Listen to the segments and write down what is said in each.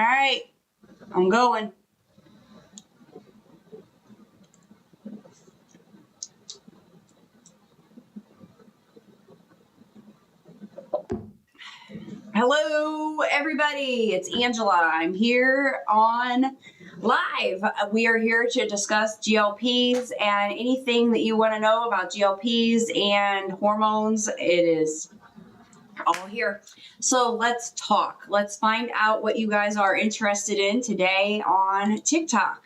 right, I'm going. Hello, everybody. It's Angela. I'm here on live. We are here to discuss GLPs and anything that you want to know about GLPs and hormones. It is all here. So let's talk. Let's find out what you guys are interested in today on TikTok.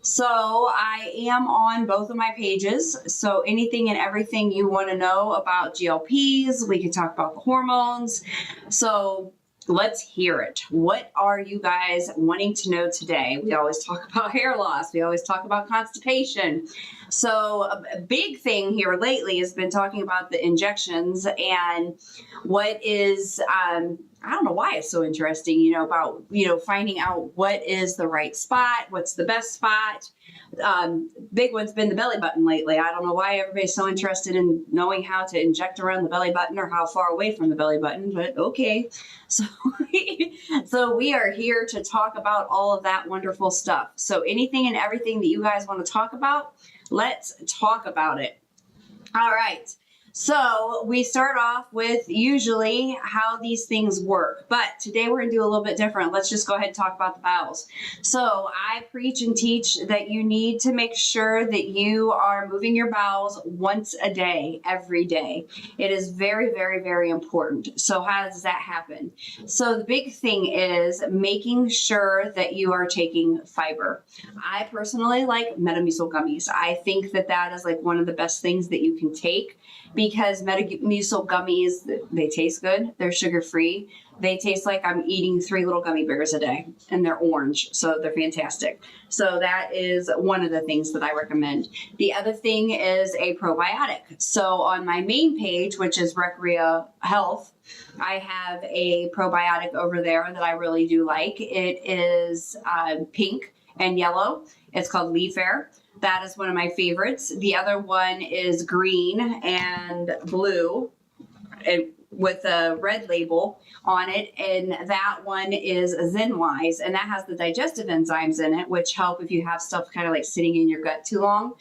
So I am on both of my pages. So anything and everything you want to know about GLPs, we can talk about the hormones. So let's hear it. What are you guys wanting to know today? We always talk about hair loss. We always talk about constipation. So a big thing here lately has been talking about the injections and what is, I don't know why it's so interesting, about, finding out what is the right spot, what's the best spot. Big one's been the belly button lately. I don't know why everybody's so interested in knowing how to inject around the belly button or how far away from the belly button, but okay. So, so we are here to talk about all of that wonderful stuff. So anything and everything that you guys want to talk about, let's talk about it. All right. So we start off with usually how these things work, but today we're going to do a little bit different. Let's just go ahead and talk about the bowels. So I preach and teach that you need to make sure that you are moving your bowels once a day, every day. It is very, very, very important. So how does that happen? So the big thing is making sure that you are taking fiber. I personally like Metamucil gummies. I think that that is like one of the best things that you can take, because Metamucil gummies, they taste good. They're sugar-free. They taste like I'm eating 3 little gummy bears a day, and they're orange, so they're fantastic. So that is one of the things that I recommend. The other thing is a probiotic. So on my main page, which is Recrea Health, I have a probiotic over there that I really do like. It is pink and yellow. It's called Leaf Air. That is one of my favorites. The other one is green and blue with a red label on it. And that one is ZenWise. And that has the digestive enzymes in it, which help if you have stuff kind of like sitting in your gut too long.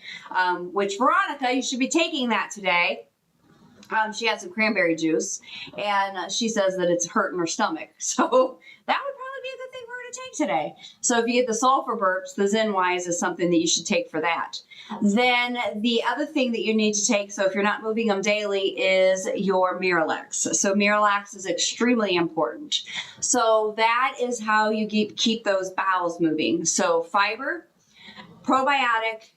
Which, Veronica, you should be taking that today. She had some cranberry juice, and she says that it's hurting her stomach. So that would probably be a good thing for her to take today. So if you get the sulfur burps, the ZenWise is something that you should take for that. Then the other thing that you need to take, so if you're not moving them daily, is your Miralax. So Miralax is extremely important. So that is how you keep those bowels moving. So fiber, probiotic,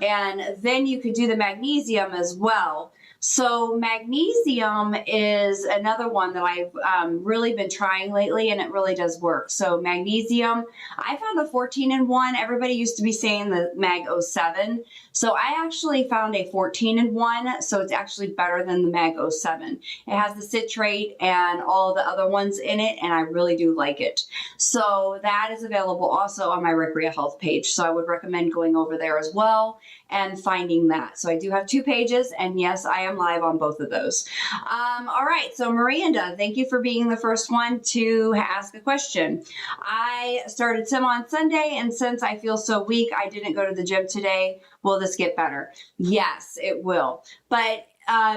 and then you could do the magnesium as well. So magnesium is another one that I've really been trying lately, and it really does work. So magnesium, I found a 14-in-1. Everybody used to be saying the Mag 07. So I actually found a 14-in-1, so it's actually better than the Mag 07. It has the citrate and all the other ones in it, and I really do like it. So that is available also on my Recrea Health page. So I would recommend going over there as well and finding that. So I do have 2 pages, and yes, I am live on both of those. All right, so Miranda, thank you for being the first one to ask a question. I started Sim on Sunday, and since I feel so weak, I didn't go to the gym today. Will this get better? Yes, it will. But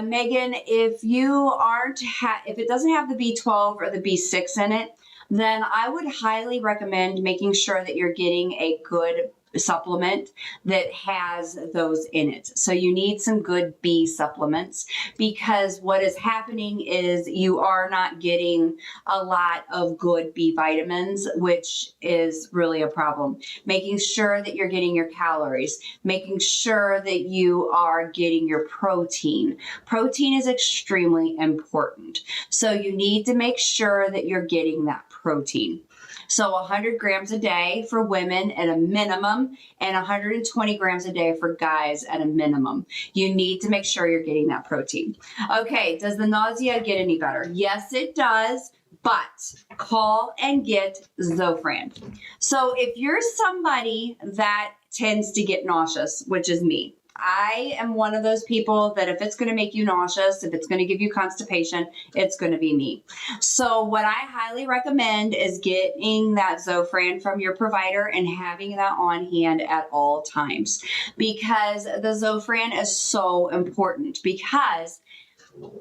Megan, if you if it doesn't have the B12 or the B6 in it, then I would highly recommend making sure that you're getting a good supplement that has those in it. So you need some good B supplements, because what is happening is you are not getting a lot of good B vitamins, which is really a problem. Making sure that you're getting your calories, making sure that you are getting your protein. Protein is extremely important. So you need to make sure that you're getting that protein. So 100 grams a day for women at a minimum, and 120 grams a day for guys at a minimum. You need to make sure you're getting that protein. Okay, does the nausea get any better? Yes, it does. But call and get Zofran. So if you're somebody that tends to get nauseous, which is me, I am one of those people that if it's going to make you nauseous, if it's going to give you constipation, it's going to be me. So what I highly recommend is getting that Zofran from your provider and having that on hand at all times, because the Zofran is so important, because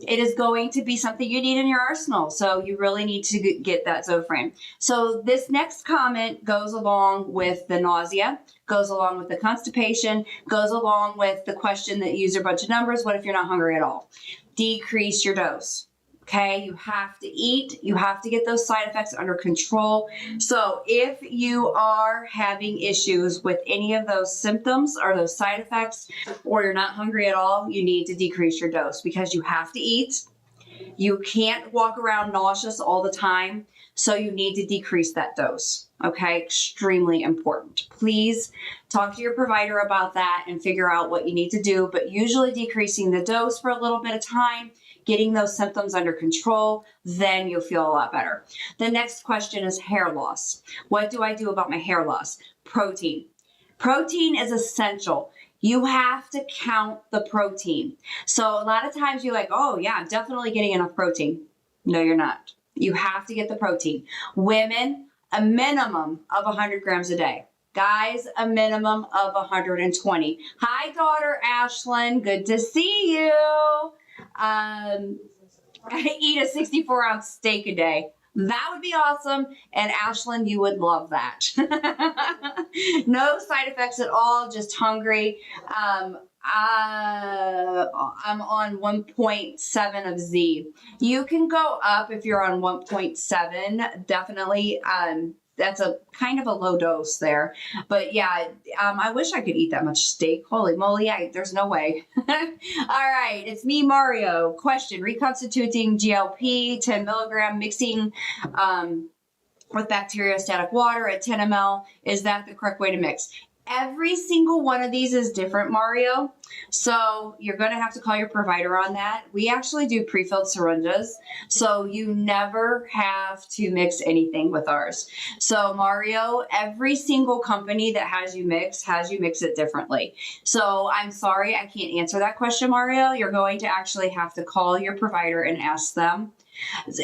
it is going to be something you need in your arsenal. So you really need to get that Zofran. So this next comment goes along with the nausea, goes along with the constipation, goes along with the question that uses a bunch of numbers. What if you're not hungry at all? Decrease your dose. Okay, you have to eat. You have to get those side effects under control. So if you are having issues with any of those symptoms or those side effects, or you're not hungry at all, you need to decrease your dose, because you have to eat. You can't walk around nauseous all the time. So you need to decrease that dose. Okay, extremely important. Please talk to your provider about that and figure out what you need to do. But usually decreasing the dose for a little bit of time, getting those symptoms under control, then you'll feel a lot better. The next question is hair loss. What do I do about my hair loss? Protein. Protein is essential. You have to count the protein. So a lot of times you're like, oh yeah, I'm definitely getting enough protein. No, you're not. You have to get the protein. Women, a minimum of 100 grams a day. Guys, a minimum of 120. Hi, daughter Ashlyn. Good to see you. I eat a 64-ounce steak a day. That would be awesome. And Ashlyn, you would love that. No side effects at all, just hungry. I'm on 1.7 of Z. You can go up if you're on 1.7, definitely. That's a kind of a low dose there. But yeah, I wish I could eat that much steak. Holy moly, there's no way. All right, it's me, Mario. Question, reconstituting GLP, 10 milligram, mixing with bacteriostatic water at 10 ml. Is that the correct way to mix? Every single one of these is different, Mario. So you're going to have to call your provider on that. We actually do pre-filled syringes, so you never have to mix anything with ours. So Mario, every single company that has you mix it differently. So I'm sorry, I can't answer that question, Mario. You're going to actually have to call your provider and ask them,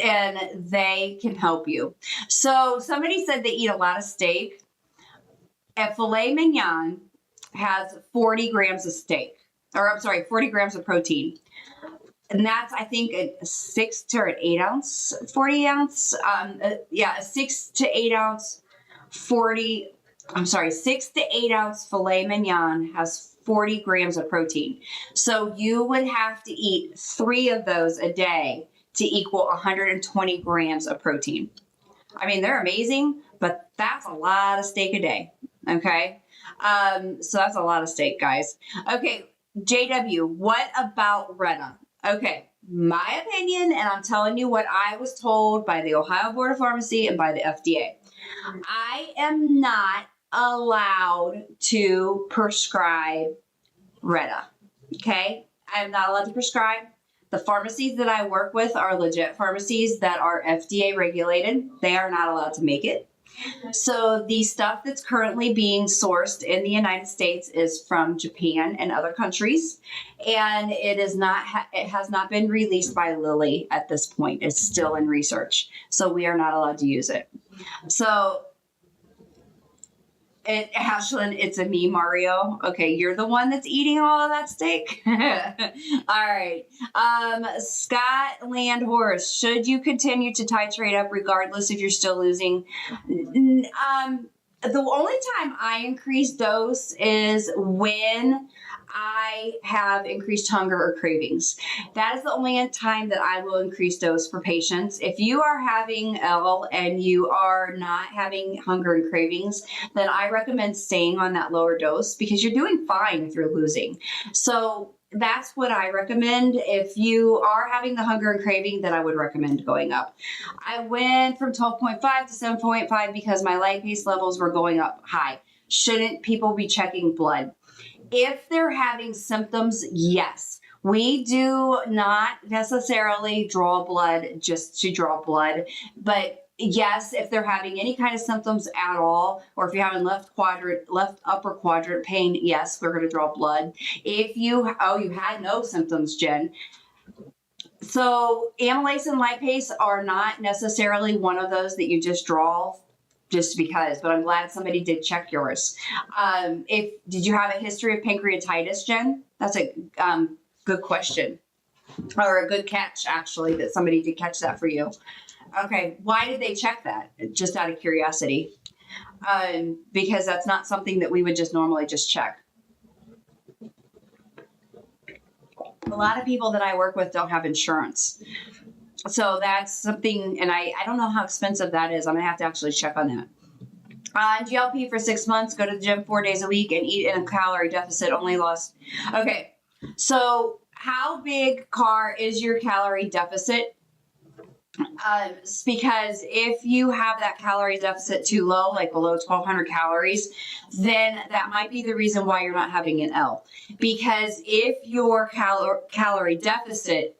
and they can help you. So somebody said they eat a lot of steak. A filet mignon has 40 grams of steak, or I'm sorry, 40 grams of protein. And that's, I think, a 6 to an 8 ounce, 40 ounce. A 6 to 8 ounce, 6 to 8 ounce filet mignon has 40 grams of protein. So you would have to eat 3 of those a day to equal 120 grams of protein. I mean, they're amazing, but that's a lot of steak a day. Okay. So that's a lot of steak, guys. Okay. JW, what about Retta? Okay. My opinion, and I'm telling you what I was told by the Ohio Board of Pharmacy and by the FDA. I am not allowed to prescribe Retta. Okay. I am not allowed to prescribe. The pharmacies that I work with are legit pharmacies that are FDA regulated. They are not allowed to make it. So the stuff that's currently being sourced in the United States is from Japan and other countries, and it is not. It has not been released by Lilly at this point. It's still in research, so we are not allowed to use it. So, Ashlyn, it's a me, Mario. Okay, you're the one that's eating all of that steak. All right. Scott Landhorst, should you continue to titrate up regardless if you're still losing? The only time I increase dose is when I have increased hunger or cravings. That is the only time that I will increase dose for patients. If you are having L and you are not having hunger and cravings, then I recommend staying on that lower dose, because you're doing fine if you're losing. So that's what I recommend. If you are having the hunger and craving, then I would recommend going up. I went from 12.5 to 7.5 because my lipase levels were going up high. Shouldn't people be checking blood? If they're having symptoms, yes. We do not necessarily draw blood just to draw blood, but yes, if they're having any kind of symptoms at all, or if you're having left upper quadrant pain, yes, we're going to draw blood. If you had no symptoms, Jen. So amylase and lipase are not necessarily one of those that you just draw just because, but I'm glad somebody did check yours. Did you have a history of pancreatitis, Jen? That's a good question, or a good catch, actually, that somebody did catch that for you. Okay, why did they check that? Just out of curiosity. Because that's not something that we would just normally just check. A lot of people that I work with don't have insurance. So that's something, and I don't know how expensive that is. I'm going to have to actually check on that. GLP for 6 months, go to the gym 4 days a week and eat in a calorie deficit, only lost. Okay, so how big, Car, is your calorie deficit? Because if you have that calorie deficit too low, like below 1,200 calories, then that might be the reason why you're not having an L. Because if your calorie deficit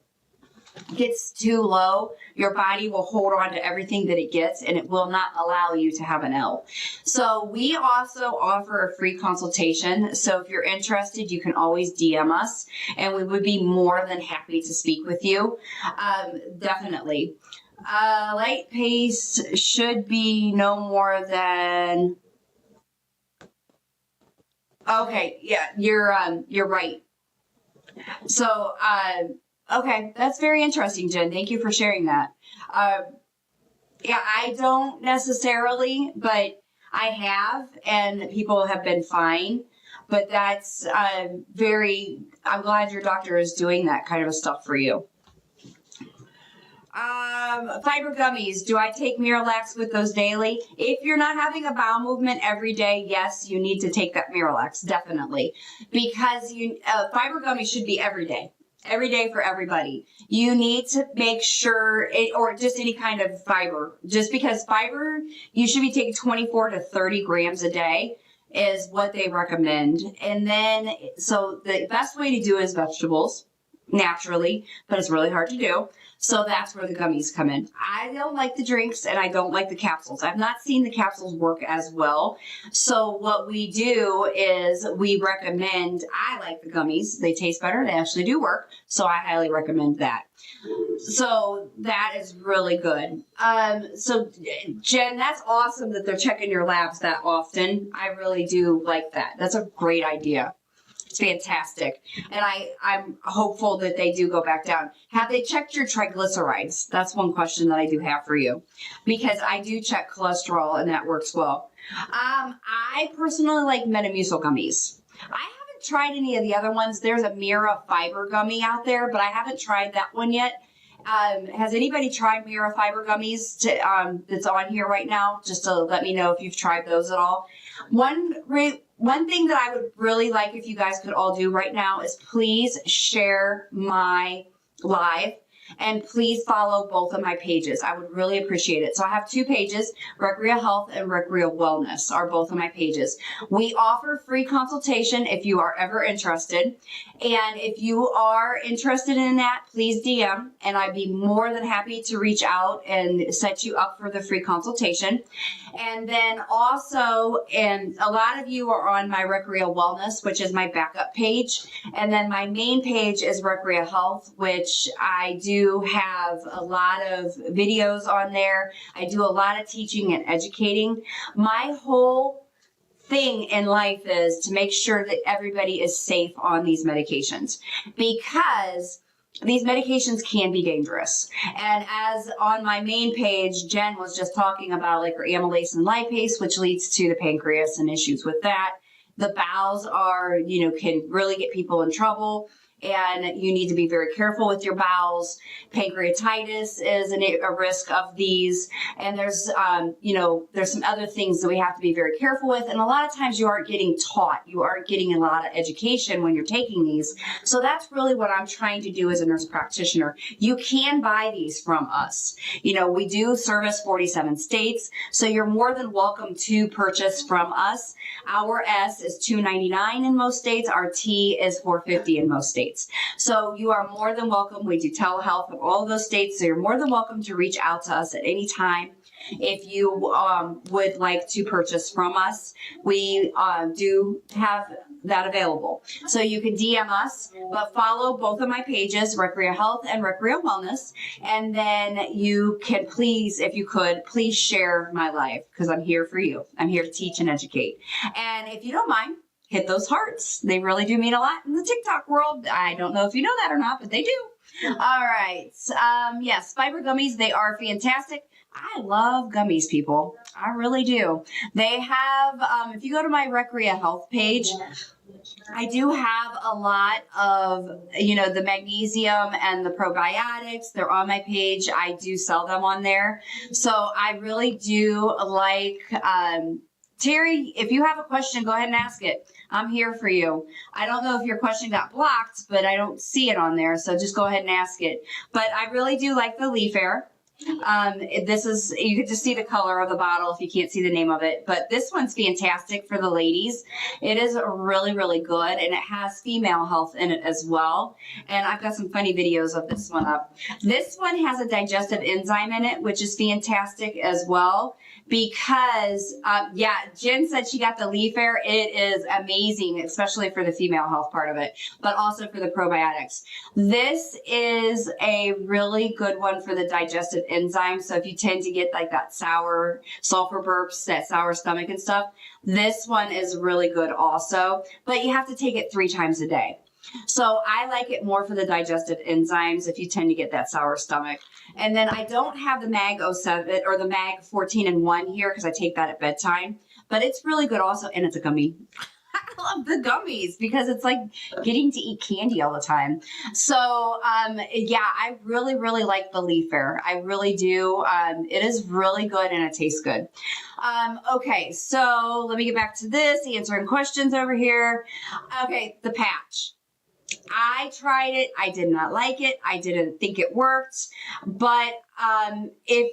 gets too low, your body will hold on to everything that it gets and it will not allow you to have an L. So we also offer a free consultation. So if you're interested, you can always DM us and we would be more than happy to speak with you. Definitely. Light pace should be no more than, okay, yeah, you're right. So, okay, that's very interesting, Jen. Thank you for sharing that. Yeah, I don't necessarily, but I have, and people have been fine. But that's I'm glad your doctor is doing that kind of stuff for you. Fiber gummies. Do I take Miralax with those daily? If you're not having a bowel movement every day, yes, you need to take that Miralax, definitely. Because fiber gummies should be every day for everybody. You need to make sure, or just any kind of fiber, just because fiber, you should be taking 24 to 30 grams a day is what they recommend. And then, so the best way to do is vegetables, naturally, but it's really hard to do. So that's where the gummies come in. I don't like the drinks and I don't like the capsules. I've not seen the capsules work as well. So what we do is we recommend, I like the gummies. They taste better. They actually do work. So I highly recommend that. So that is really good. So Jen, that's awesome that they're checking your labs that often. I really do like that. That's a great idea. It's fantastic. And I'm hopeful that they do go back down. Have they checked your triglycerides? That's one question that I do have for you. Because I do check cholesterol and that works well. I personally like Metamucil gummies. I haven't tried any of the other ones. There's a Mira fiber gummy out there, but I haven't tried that one yet. Has anybody tried Mira fiber gummies that's on here right now? Just to let me know if you've tried those at all. One thing that I would really like if you guys could all do right now is please share my live and please follow both of my pages. I would really appreciate it. So I have two pages, Recreal Health and Recreal Wellness are both of my pages. We offer free consultation if you are ever interested. And if you are interested in that, please DM and I'd be more than happy to reach out and set you up for the free consultation. And then also, and a lot of you are on my Recreal Wellness, which is my backup page. And then my main page is Recreal Health, which I do have a lot of videos on there. I do a lot of teaching and educating. My whole thing in life is to make sure that everybody is safe on these medications because these medications can be dangerous. And as on my main page, Jen was just talking about like her amylase and lipase, which leads to the pancreas and issues with that. The bowels are, can really get people in trouble. And you need to be very careful with your bowels. Pancreatitis is a risk of these. And there's, there's some other things that we have to be very careful with. And a lot of times you aren't getting taught. You aren't getting a lot of education when you're taking these. So that's really what I'm trying to do as a nurse practitioner. You can buy these from us. We do service 47 states. So you're more than welcome to purchase from us. Our S is $2.99 in most states. Our T is $4.50 in most states. states. So you are more than welcome. We do telehealth in all of those states. So you're more than welcome to reach out to us at any time. If you would like to purchase from us, we do have that available. So you can DM us, but follow both of my pages, Recrea Health and Recrea Wellness. And then you can please, if you could, please share my life because I'm here for you. I'm here to teach and educate. And if you don't mind, hit those hearts. They really do mean a lot in the TikTok world. I don't know if you know that or not, but they do. All right. Yes, fiber gummies, they are fantastic. I love gummies, people. I really do. They have, if you go to my Recrea Health page, I do have a lot of, the magnesium and the probiotics. They're on my page. I do sell them on there. So I really do like, Terry, if you have a question, go ahead and ask it. I'm here for you. I don't know if your question got blocked, but I don't see it on there. So just go ahead and ask it. But I really do like the Leaf Air. This is, you can just see the color of the bottle if you can't see the name of it, but this one's fantastic for the ladies. It is really, really good, and it has female health in it as well. And I've got some funny videos of this one up. This one has a digestive enzyme in it, which is fantastic as well. Because, Jen said she got the Leaf Air. It is amazing, especially for the female health part of it, but also for the probiotics. This is a really good one for the digestive enzymes. So if you tend to get like that sour sulfur burps, that sour stomach and stuff, this one is really good also, but you have to take it 3 times a day. So I like it more for the digestive enzymes if you tend to get that sour stomach. And then I don't have the Mag 07 or the Mag 14-in-1 here because I take that at bedtime, but it's really good also. And it's a gummy. I love the gummies because it's like getting to eat candy all the time. So, I really, really like the Leaf Air. I really do. It is really good and it tastes good. Okay, so let me get back to this, answering questions over here. Okay, the patch. I tried it. I did not like it. I didn't think it worked. But if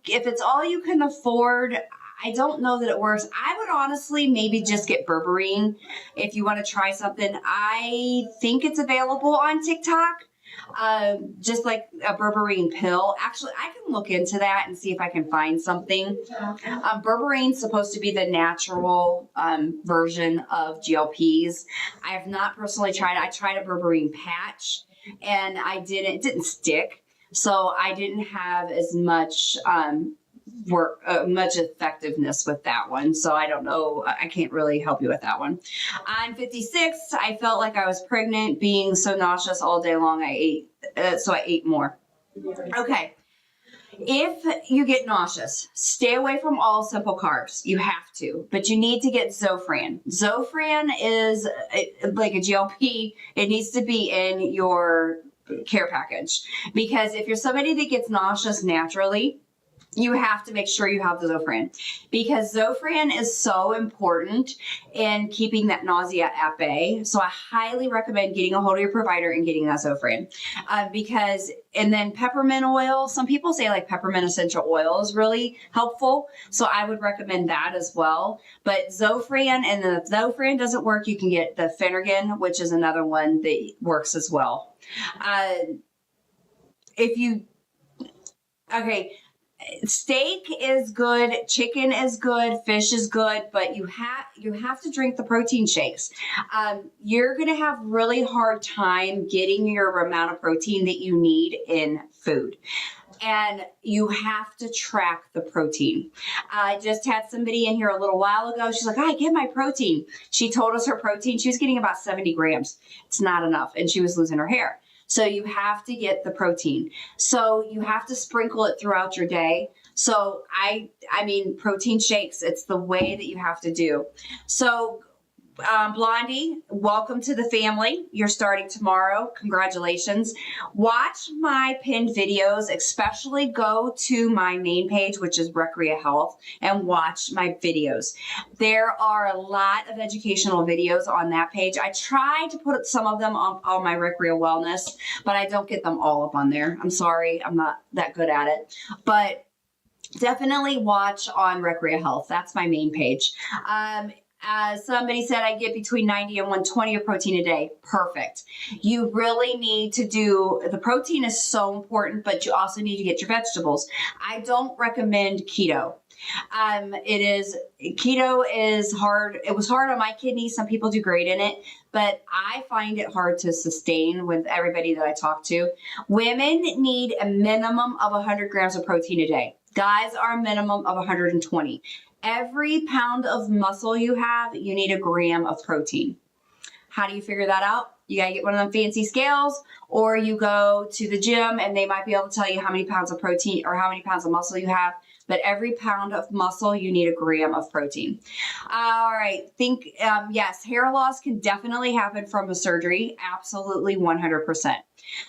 it's all you can afford, I don't know that it works. I would honestly maybe just get berberine if you want to try something. I think it's available on TikTok, just like a berberine pill. Actually, I can look into that and see if I can find something. Berberine's supposed to be the natural version of GLPs. I have not personally tried it. I tried a berberine patch and it didn't stick. So I didn't have as much much effectiveness with that one. So I don't know. I can't really help you with that one. I'm 56. I felt like I was pregnant, being so nauseous all day long. I ate, so I ate more. Okay. If you get nauseous, stay away from all simple carbs. You have to, but you need to get Zofran. Zofran is like a GLP. It needs to be in your care package because if you're somebody that gets nauseous naturally, you have to make sure you have the Zofran because Zofran is so important in keeping that nausea at bay. So I highly recommend getting a hold of your provider and getting that Zofran and then peppermint oil. Some people say like peppermint essential oil is really helpful. So I would recommend that as well. But Zofran, and then if Zofran doesn't work, you can get the Phenergan, which is another one that works as well. Steak is good, chicken is good, fish is good, but you have to drink the protein shakes. You're going to have really hard time getting your amount of protein that you need in food. And you have to track the protein. I just had somebody in here a little while ago. She's like, I get my protein. She told us her protein. She was getting about 70 grams. It's not enough. And she was losing her hair. So you have to get the protein. So you have to sprinkle it throughout your day. So I mean, protein shakes, it's the way that you have to do. So Blondie, welcome to the family. You're starting tomorrow. Congratulations. Watch my pinned videos, especially go to my main page, which is Recrea Health, and watch my videos. There are a lot of educational videos on that page. I try to put some of them on my Recrea Wellness, but I don't get them all up on there. I'm sorry. I'm not that good at it. But definitely watch on Recrea Health. That's my main page. Somebody said I get between 90 and 120 of protein a day. Perfect. You really need to do, the protein is so important, but you also need to get your vegetables. I don't recommend keto. Keto is hard. It was hard on my kidneys. Some people do great in it, but I find it hard to sustain with everybody that I talk to. Women need a minimum of 100 grams of protein a day. Guys are a minimum of 120. Every pound of muscle you have, you need a gram of protein. How do you figure that out? You gotta get one of them fancy scales, or you go to the gym and they might be able to tell you how many pounds of protein or how many pounds of muscle you have. But every pound of muscle, you need a gram of protein. All right, yes, hair loss can definitely happen from a surgery. Absolutely 100%.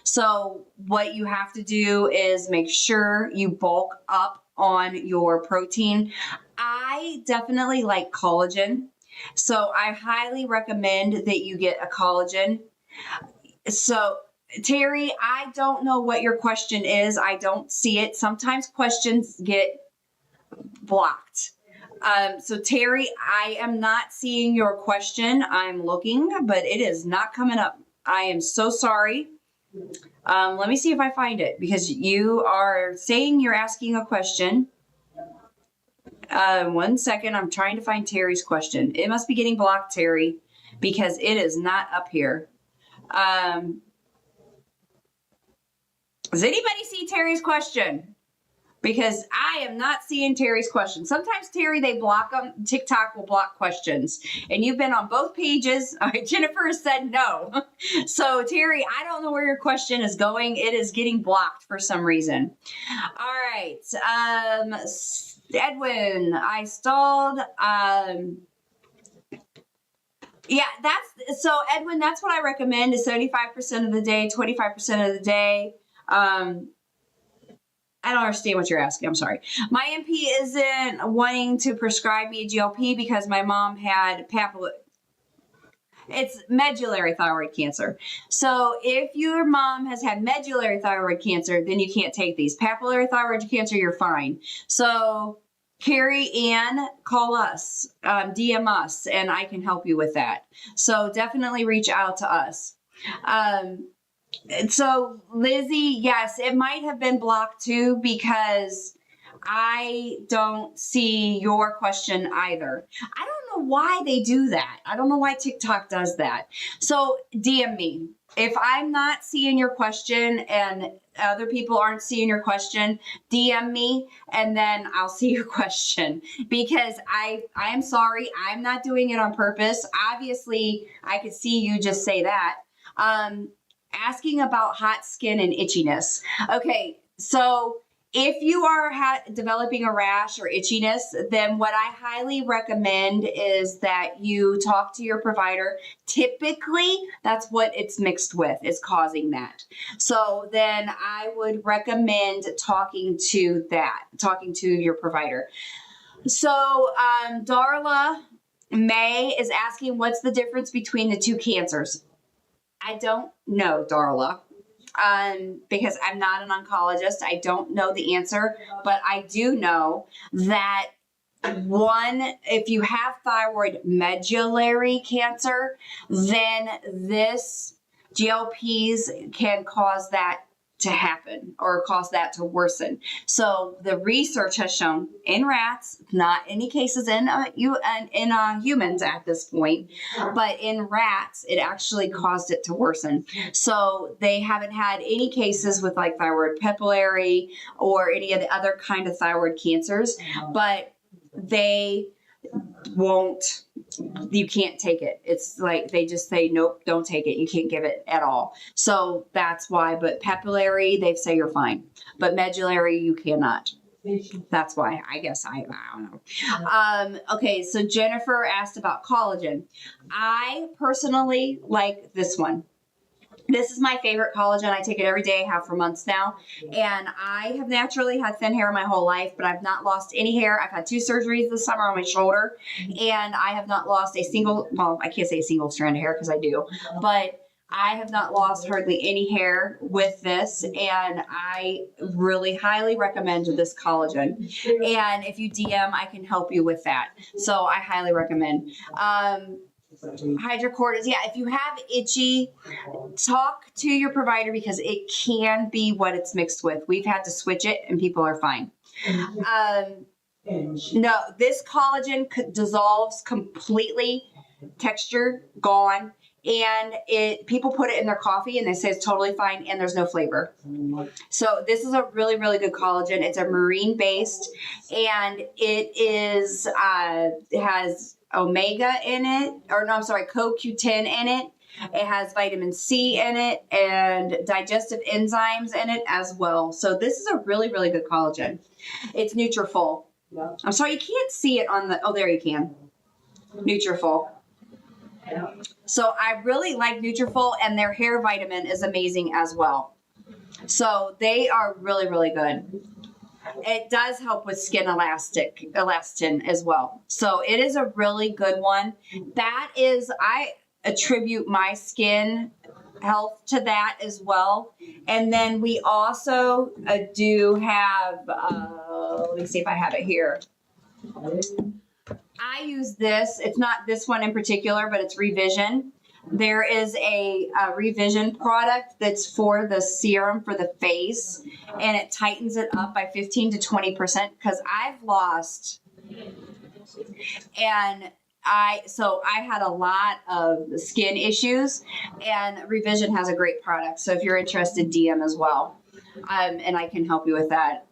So what you have to do is make sure you bulk up on your protein. I definitely like collagen. So I highly recommend that you get a collagen. So Terry, I don't know what your question is. I don't see it. Sometimes questions get blocked. So Terry, I am not seeing your question. I'm looking, but it is not coming up. I am so sorry. Let me see if I find it, because you are saying you're asking a question. 1 second. I'm trying to find Terry's question. It must be getting blocked, Terry, because it is not up here. Does anybody see Terry's question? Because I am not seeing Terry's question. Sometimes, Terry, they block them. TikTok will block questions. And you've been on both pages. Jennifer said no. So, Terry, I don't know where your question is going. It is getting blocked for some reason. All right. Edwin, I stalled. Yeah, Edwin, that's what I recommend is 75% of the day, 25% of the day. I don't understand what you're asking. I'm sorry. My MP isn't wanting to prescribe me a GLP because my mom had it's medullary thyroid cancer. So if your mom has had medullary thyroid cancer, then you can't take these. Papillary thyroid cancer, you're fine. So Carrie Ann, call us, DM us, and I can help you with that. So definitely reach out to us. So Lizzie, yes, it might have been blocked too, because I don't see your question either. I don't know why they do that. I don't know why TikTok does that. So DM me. If I'm not seeing your question and other people aren't seeing your question, DM me and then I'll see your question, because I'm sorry. I'm not doing it on purpose. Obviously, I could see you just say that. Asking about hot skin and itchiness. Okay, so if you are developing a rash or itchiness, then what I highly recommend is that you talk to your provider. Typically, that's what it's mixed with, is causing that. So then I would recommend talking to your provider. So Darla May is asking, what's the difference between the two cancers? I don't know, Darla, because I'm not an oncologist. I don't know the answer, but I do know that if you have thyroid medullary cancer, then this GLPs can cause that to happen or cause that to worsen. So the research has shown in rats, not any cases in humans at this point, but in rats, it actually caused it to worsen. So they haven't had any cases with like thyroid papillary or any of the other kind of thyroid cancers, but you can't take it. It's like they just say, nope, don't take it. You can't give it at all. So that's why. But papillary, they say you're fine. But medullary, you cannot. That's why. I guess I don't know. Okay, so Jennifer asked about collagen. I personally like this one. This is my favorite collagen. I take it every day, have for months now. And I have naturally had thin hair my whole life, but I've not lost any hair. I've had 2 surgeries this summer on my shoulder, and I have not lost a single, well, I can't say a single strand of hair because I do, but I have not lost hardly any hair with this, and I really highly recommend this collagen. And if you DM, I can help you with that. So I highly recommend. Hydrocortisone, yeah, if you have itchy, talk to your provider because it can be what it's mixed with. We've had to switch it and people are fine. No, this collagen dissolves completely, texture gone, and people put it in their coffee and they say it's totally fine and there's no flavor. So this is a really, really good collagen. It's a marine based, and it has omega in it, or no, I'm sorry, CoQ10 in it. It has vitamin C in it and digestive enzymes in it as well. So this is a really, really good collagen. It's Nutrafol. I'm sorry, you can't see it on the, oh, there you can. Nutrafol. So I really like Nutrafol, and their hair vitamin is amazing as well. So they are really, really good. It does help with skin elastin as well. So it is a really good one. That is, I attribute my skin health to that as well. And then we also do have, let me see if I have it here. I use this. It's not this one in particular, but it's Revision. There is a Revision product that's for the serum for the face, and it tightens it up by 15 to 20% because I've lost, and I had a lot of skin issues, and Revision has a great product. So if you're interested, DM as well, and I can help you with that.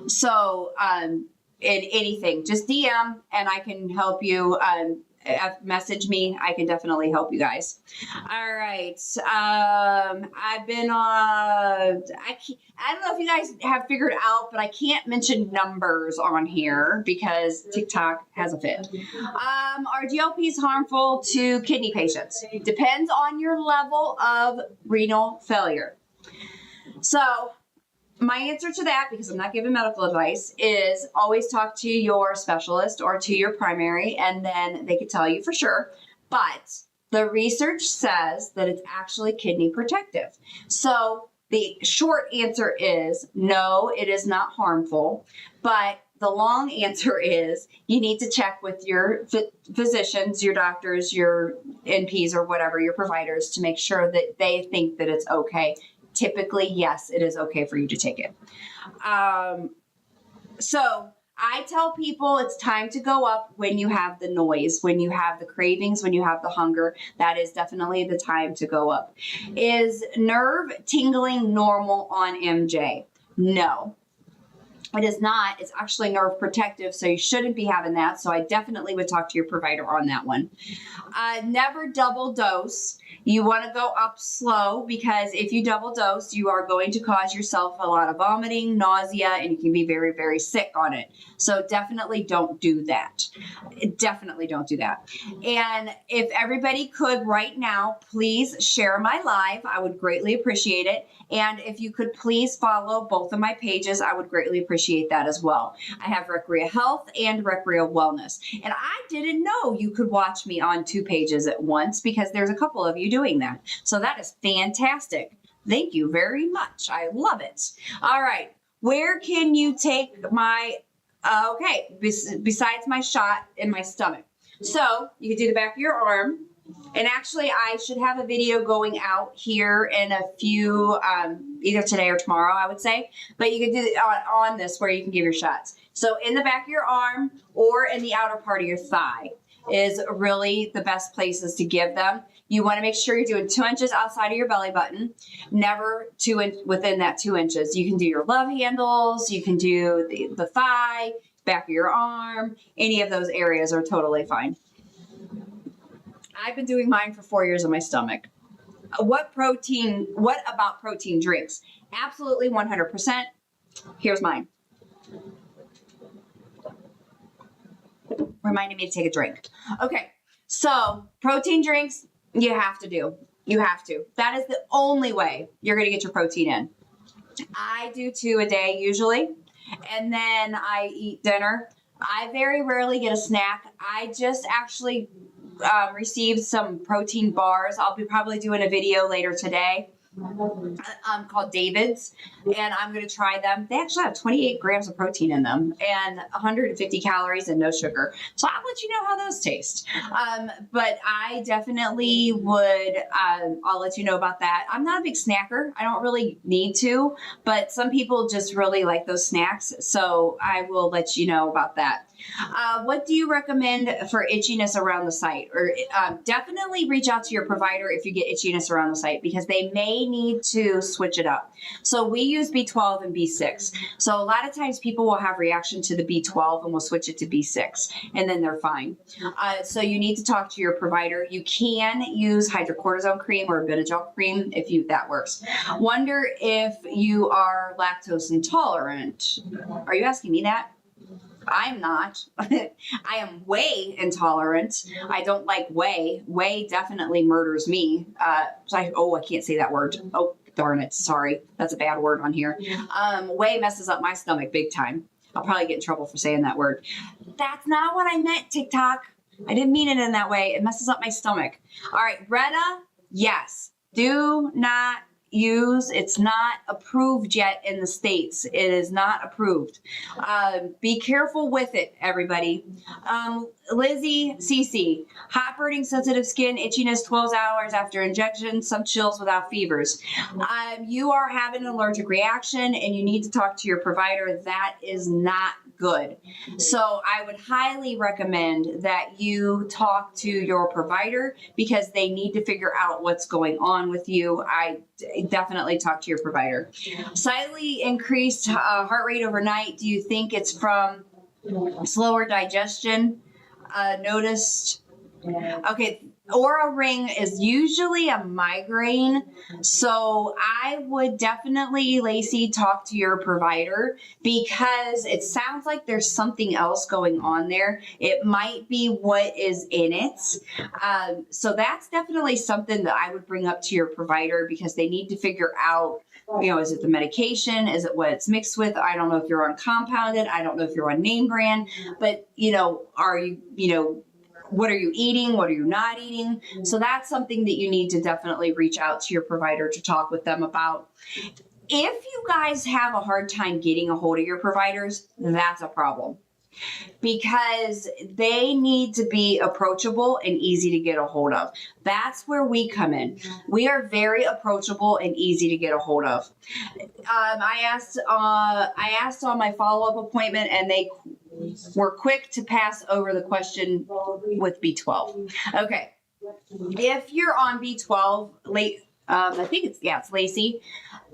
So in anything, just DM and I can help you. Message me. I can definitely help you guys. All right. I've been on, I don't know if you guys have figured out, but I can't mention numbers on here because TikTok has a fit. Are GLPs harmful to kidney patients? Depends on your level of renal failure. So my answer to that, because I'm not giving medical advice, is always talk to your specialist or to your primary, and then they can tell you for sure. But the research says that it's actually kidney protective. So the short answer is no, it is not harmful. But the long answer is you need to check with your physicians, your doctors, your NPs, or whatever, your providers, to make sure that they think that it's okay. Typically, yes, it is okay for you to take it. So I tell people it's time to go up when you have the noise, when you have the cravings, when you have the hunger. That is definitely the time to go up. Is nerve tingling normal on MJ? No. It is not. It's actually nerve protective, so you shouldn't be having that. So I definitely would talk to your provider on that one. Never double dose. You want to go up slow, because if you double dose, you are going to cause yourself a lot of vomiting, nausea, and you can be very, very sick on it. So definitely don't do that. Definitely don't do that. And if everybody could right now, please share my live. I would greatly appreciate it. And if you could please follow both of my pages, I would greatly appreciate that as well. I have Recrea Health and Recrea Wellness. And I didn't know you could watch me on 2 pages at once, because there's a couple of you doing that. So that is fantastic. Thank you very much. I love it. All right. Where can you take my, besides my shot in my stomach? So you can do the back of your arm. And actually, I should have a video going out here in a few, either today or tomorrow, I would say. But you can do it on this where you can give your shots. So in the back of your arm or in the outer part of your thigh is really the best places to give them. You want to make sure you're doing 2 inches outside of your belly button, never within that 2 inches. You can do your love handles, you can do the thigh, back of your arm, any of those areas are totally fine. I've been doing mine for 4 years on my stomach. What about protein drinks? Absolutely 100%. Here's mine. Reminding me to take a drink. Okay, so protein drinks, you have to do. You have to. That is the only way you're going to get your protein in. I do 2 a day usually, and then I eat dinner. I very rarely get a snack. I just actually received some protein bars. I'll be probably doing a video later today called David's, and I'm going to try them. They actually have 28 grams of protein in them and 150 calories and no sugar. So I'll let you know how those taste. But I definitely would, I'll let you know about that. I'm not a big snacker. I don't really need to, but some people just really like those snacks. So I will let you know about that. What do you recommend for itchiness around the site? Or definitely reach out to your provider if you get itchiness around the site, because they may need to switch it up. So we use B12 and B6. So a lot of times people will have reaction to the B12 and will switch it to B6, and then they're fine. So you need to talk to your provider. You can use hydrocortisone cream or Benadryl cream if that works. Wonder if you are lactose intolerant. Are you asking me that? I'm not. I am whey intolerant. I don't like whey. Whey definitely murders me. I can't say that word. Oh, darn it. Sorry. That's a bad word on here. Whey messes up my stomach big time. I'll probably get in trouble for saying that word. That's not what I meant, TikTok. I didn't mean it in that way. It messes up my stomach. All right. Retta, yes. Do not use. It's not approved yet in the States. It is not approved. Be careful with it, everybody. Lizzie CC, hot burning sensitive skin, itchiness 12 hours after injection, some chills without fevers. You are having an allergic reaction and you need to talk to your provider. That is not good. So I would highly recommend that you talk to your provider, because they need to figure out what's going on with you. I definitely talk to your provider. Slightly increased heart rate overnight. Do you think it's from slower digestion? Noticed. Okay. Aura ring is usually a migraine. So I would definitely, Lacey, talk to your provider, because it sounds like there's something else going on there. It might be what is in it. So that's definitely something that I would bring up to your provider, because they need to figure out, is it the medication? Is it what it's mixed with? I don't know if you're on compounded. I don't know if you're on name brand, but are you, what are you eating? What are you not eating? So that's something that you need to definitely reach out to your provider to talk with them about. If you guys have a hard time getting a hold of your providers, that's a problem, because they need to be approachable and easy to get a hold of. That's where we come in. We are very approachable and easy to get a hold of. I asked on my follow-up appointment, and they were quick to pass over the question with B12. Okay. If you're on B12, I think it's Lacey,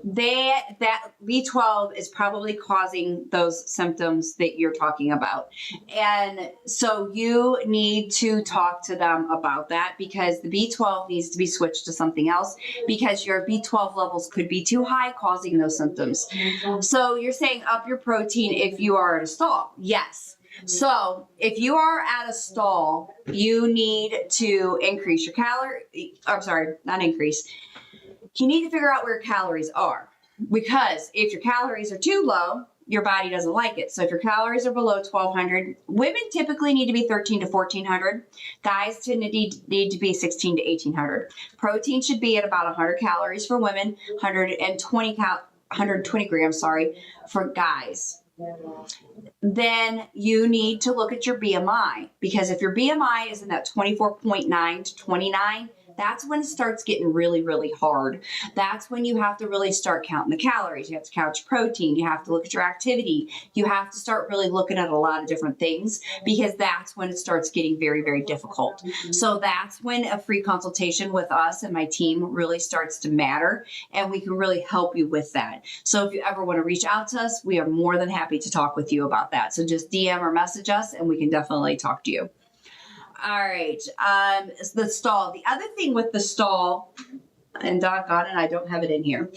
that B12 is probably causing those symptoms that you're talking about. And so you need to talk to them about that, because the B12 needs to be switched to something else, because your B12 levels could be too high, causing those symptoms. So you're saying up your protein if you are at a stall. Yes. So if you are at a stall, you need to increase your you need to figure out where your calories are, because if your calories are too low, your body doesn't like it. So if your calories are below 1,200, women typically need to be 1,300 to 1,400. Guys tend to need to be 1,600 to 1,800. Protein should be at about 100 calories for women, 120 grams, for guys. Then you need to look at your BMI, because if your BMI is in that 24.9 to 29, that's when it starts getting really, really hard. That's when you have to really start counting the calories. You have to count your protein. You have to look at your activity. You have to start really looking at a lot of different things, because that's when it starts getting very, very difficult. So that's when a free consultation with us and my team really starts to matter, and we can really help you with that. So if you ever want to reach out to us, we are more than happy to talk with you about that. So just DM or message us, and we can definitely talk to you. All right. The stall. The other thing with the stall And doggone it, I don't have it in here.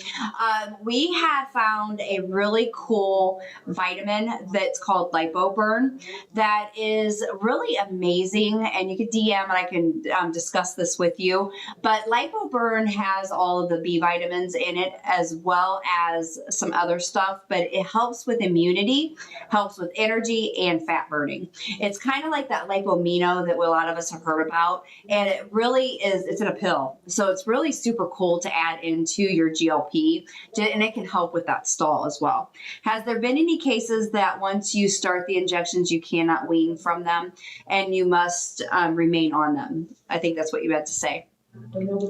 We had found a really cool vitamin that's called lipoburn that is really amazing. And you could DM and I can discuss this with you. But lipoburn has all of the B vitamins in it as well as some other stuff, but it helps with immunity, helps with energy and fat burning. It's kind of like that lipomino that a lot of us have heard about. And it really is, it's in a pill. So it's really super cool to add into your GLP, and it can help with that stall as well. Has there been any cases that once you start the injections, you cannot wean from them and you must remain on them? I think that's what you had to say.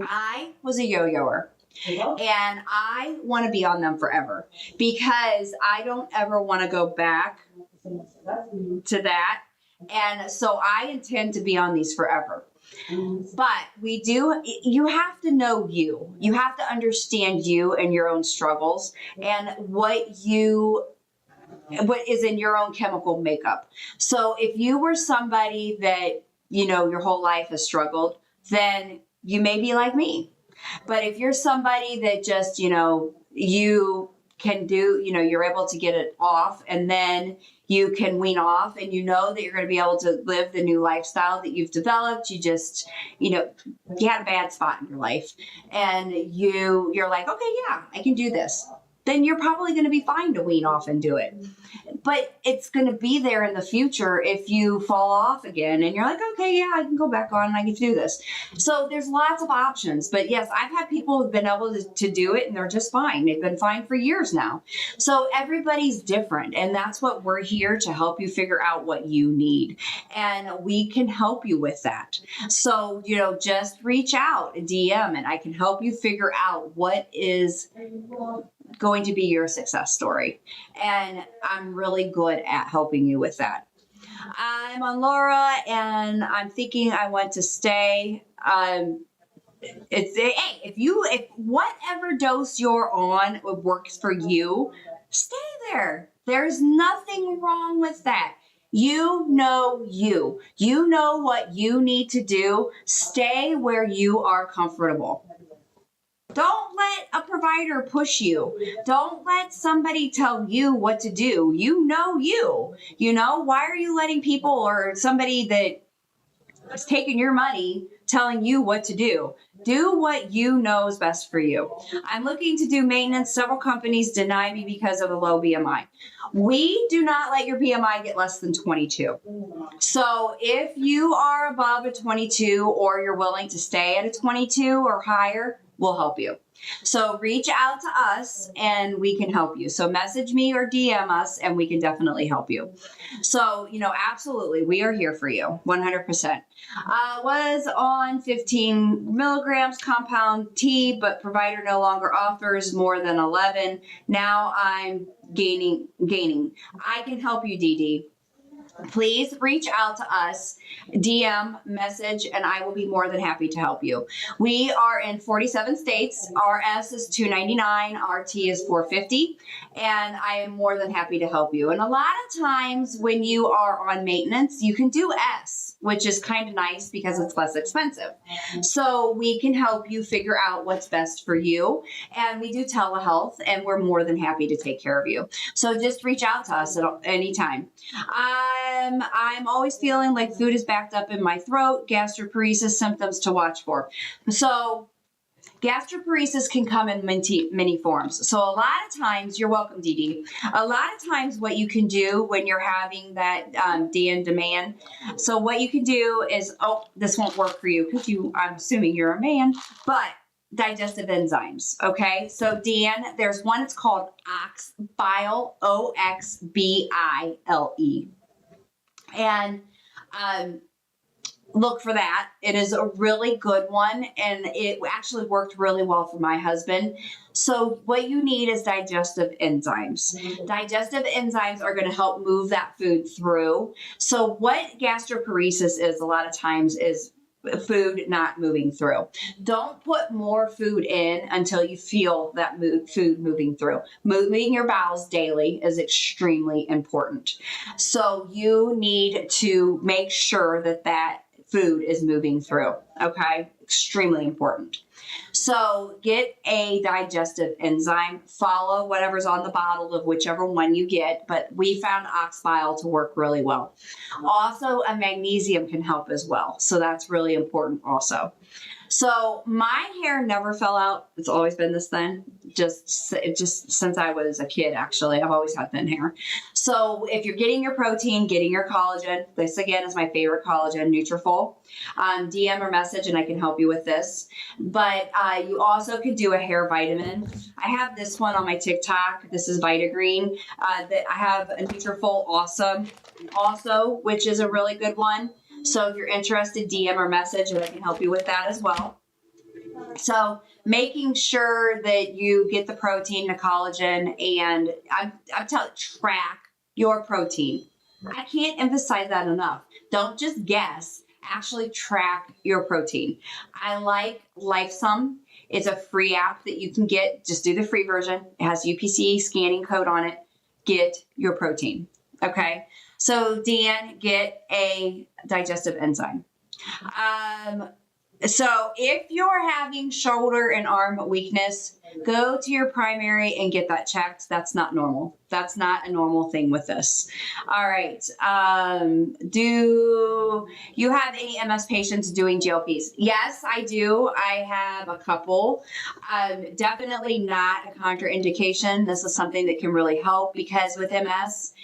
I was a yo-yoer. And I want to be on them forever because I don't ever want to go back to that. And so I intend to be on these forever. But you have to know you. You have to understand you and your own struggles and what is in your own chemical makeup. So if you were somebody that, your whole life has struggled, then you may be like me. But if you're somebody that just, you can do, you're able to get it off and then you can wean off and you know that you're going to be able to live the new lifestyle that you've developed. You just, you had a bad spot in your life and you're like, okay, yeah, I can do this. Then you're probably going to be fine to wean off and do it. But it's going to be there in the future if you fall off again and you're like, okay, yeah, I can go back on and I can do this. So there's lots of options. But yes, I've had people who've been able to do it and they're just fine. They've been fine for years now. So everybody's different. And that's what we're here to help you figure out what you need. And we can help you with that. So, just reach out, DM, and I can help you figure out what is going to be your success story. And I'm really good at helping you with that. I'm on Laura and I'm thinking I want to stay. If whatever dose you're on works for you, stay there. There's nothing wrong with that. You know what you need to do. Stay where you are comfortable. Don't let a provider push you. Don't let somebody tell you what to do. You. Why are you letting people or somebody that is taking your money telling you what to do? Do what you know is best for you. I'm looking to do maintenance. Several companies deny me because of the low BMI. We do not let your BMI get less than 22. So if you are above a 22 or you're willing to stay at a 22 or higher, we'll help you. So reach out to us and we can help you. So message me or DM us and we can definitely help you. So, absolutely, we are here for you, 100%. Was on 15 milligrams compound T, but provider no longer offers more than 11. Now I'm gaining. I can help you, DD. Please reach out to us, DM, message, and I will be more than happy to help you. We are in 47 states. RS is $299, RT is $450, and I am more than happy to help you. And a lot of times when you are on maintenance, you can do S, which is kind of nice because it's less expensive. So we can help you figure out what's best for you. And we do telehealth, and we're more than happy to take care of you. So just reach out to us at any time. I'm always feeling like food is backed up in my throat. Gastroparesis symptoms to watch for. So gastroparesis can come in many forms. So a lot of times, you're welcome, Dee Dee. A lot of times what you can do when you're having that DN demand, so what you can do is, this won't work for you because I'm assuming you're a man, but digestive enzymes, okay? So Dan, there's one, it's called Oxbile, Oxbile. And look for that. It is a really good one, and it actually worked really well for my husband. So what you need is digestive enzymes. Digestive enzymes are going to help move that food through. So what gastroparesis is a lot of times is food not moving through. Don't put more food in until you feel that food moving through. Moving your bowels daily is extremely important. So you need to make sure that food is moving through. Okay, extremely important. So get a digestive enzyme, follow whatever's on the bottle of whichever one you get, but we found ox bile to work really well. Also, a magnesium can help as well. So that's really important also. So my hair never fell out. It's always been this thin, just since I was a kid, actually. I've always had thin hair. So if you're getting your protein, getting your collagen, this again is my favorite collagen, Nutrafol. DM or message and I can help you with this. But you also could do a hair vitamin. I have this one on my TikTok. This is Vitagreen. That I have a Nutrafol Awesome also, which is a really good one. So if you're interested, DM or message and I can help you with that as well. So making sure that you get the protein, the collagen, and I'm telling you, track your protein. I can't emphasize that enough. Don't just guess, actually track your protein. I like LifeSum. It's a free app that you can get. Just do the free version. It has UPC scanning code on it. Get your protein. Okay. So Dan, get a digestive enzyme. So if you're having shoulder and arm weakness, go to your primary and get that checked. That's not normal. That's not a normal thing with this. All right. Do you have any MS patients doing GLPs? Yes, I do. I have a couple. Definitely not a contraindication. This is something that can really help because with MS,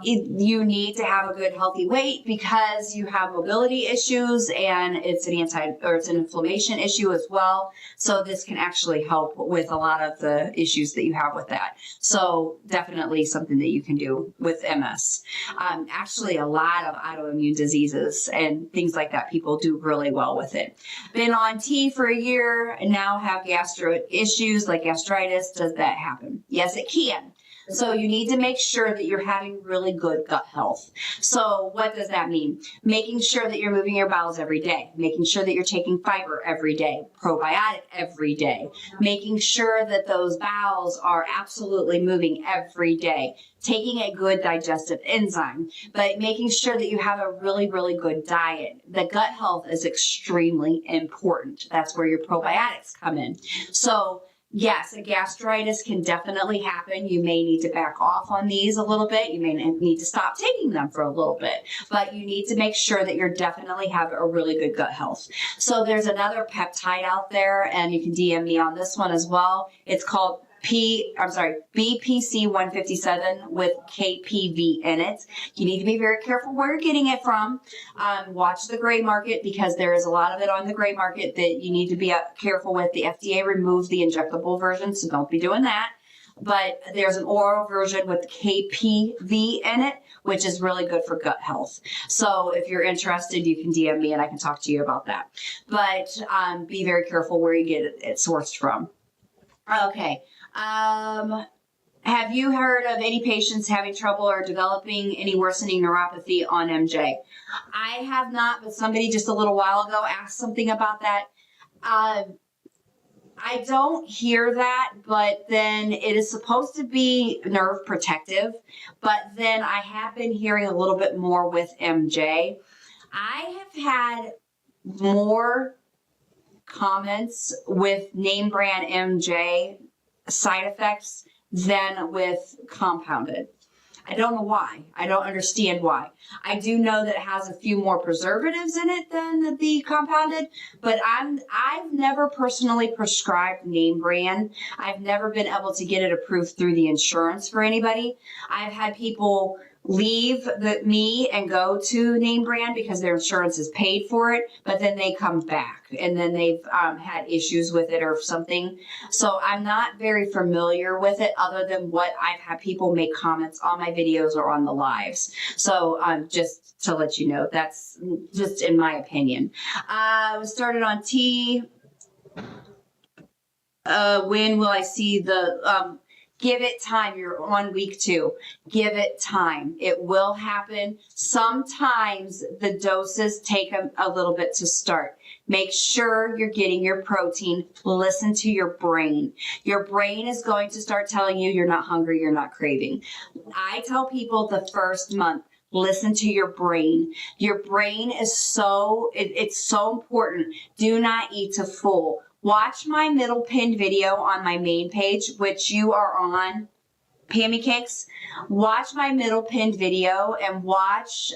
you need to have a good healthy weight because you have mobility issues and it's an inflammation issue as well. So this can actually help with a lot of the issues that you have with that. So definitely something that you can do with MS. Actually, a lot of autoimmune diseases and things like that, people do really well with it. Been on T for a year and now have gastro issues like gastritis. Does that happen? Yes, it can. So you need to make sure that you're having really good gut health. So what does that mean? Making sure that you're moving your bowels every day, making sure that you're taking fiber every day, probiotic every day, making sure that those bowels are absolutely moving every day, taking a good digestive enzyme, but making sure that you have a really, really good diet. The gut health is extremely important. That's where your probiotics come in. So yes, a gastritis can definitely happen. You may need to back off on these a little bit. You may need to stop taking them for a little bit, but you need to make sure that you're definitely have a really good gut health. So there's another peptide out there and you can DM me on this one as well. It's called BPC 157 with KPV in it. You need to be very careful where you're getting it from. Watch the gray market because there is a lot of it on the gray market that you need to be careful with. The FDA removed the injectable version, so don't be doing that. But there's an oral version with KPV in it, which is really good for gut health. So if you're interested, you can DM me and I can talk to you about that. But be very careful where you get it sourced from. Okay. Have you heard of any patients having trouble or developing any worsening neuropathy on MJ? I have not, but somebody just a little while ago asked something about that. I don't hear that, but then it is supposed to be nerve protective. But then I have been hearing a little bit more with MJ. I have had more comments with name brand MJ side effects than with compounded. I don't know why. I don't understand why. I do know that it has a few more preservatives in it than the compounded, but I've never personally prescribed name brand. I've never been able to get it approved through the insurance for anybody. I've had people leave me and go to name brand because their insurance is paid for it, but then they come back and then they've had issues with it or something. So I'm not very familiar with it other than what I've had people make comments on my videos or on the lives. So just to let you know, that's just in my opinion. We started on T. When will I see the... Give it time. You're on week 2. Give it time. It will happen. Sometimes the doses take a little bit to start. Make sure you're getting your protein. Listen to your brain. Your brain is going to start telling you you're not hungry, you're not craving. I tell people the first month, listen to your brain. Your brain is it's so important. Do not eat to full. Watch my middle pinned video on my main page, which you are on, Pammy Cakes. Watch my middle pinned video and watch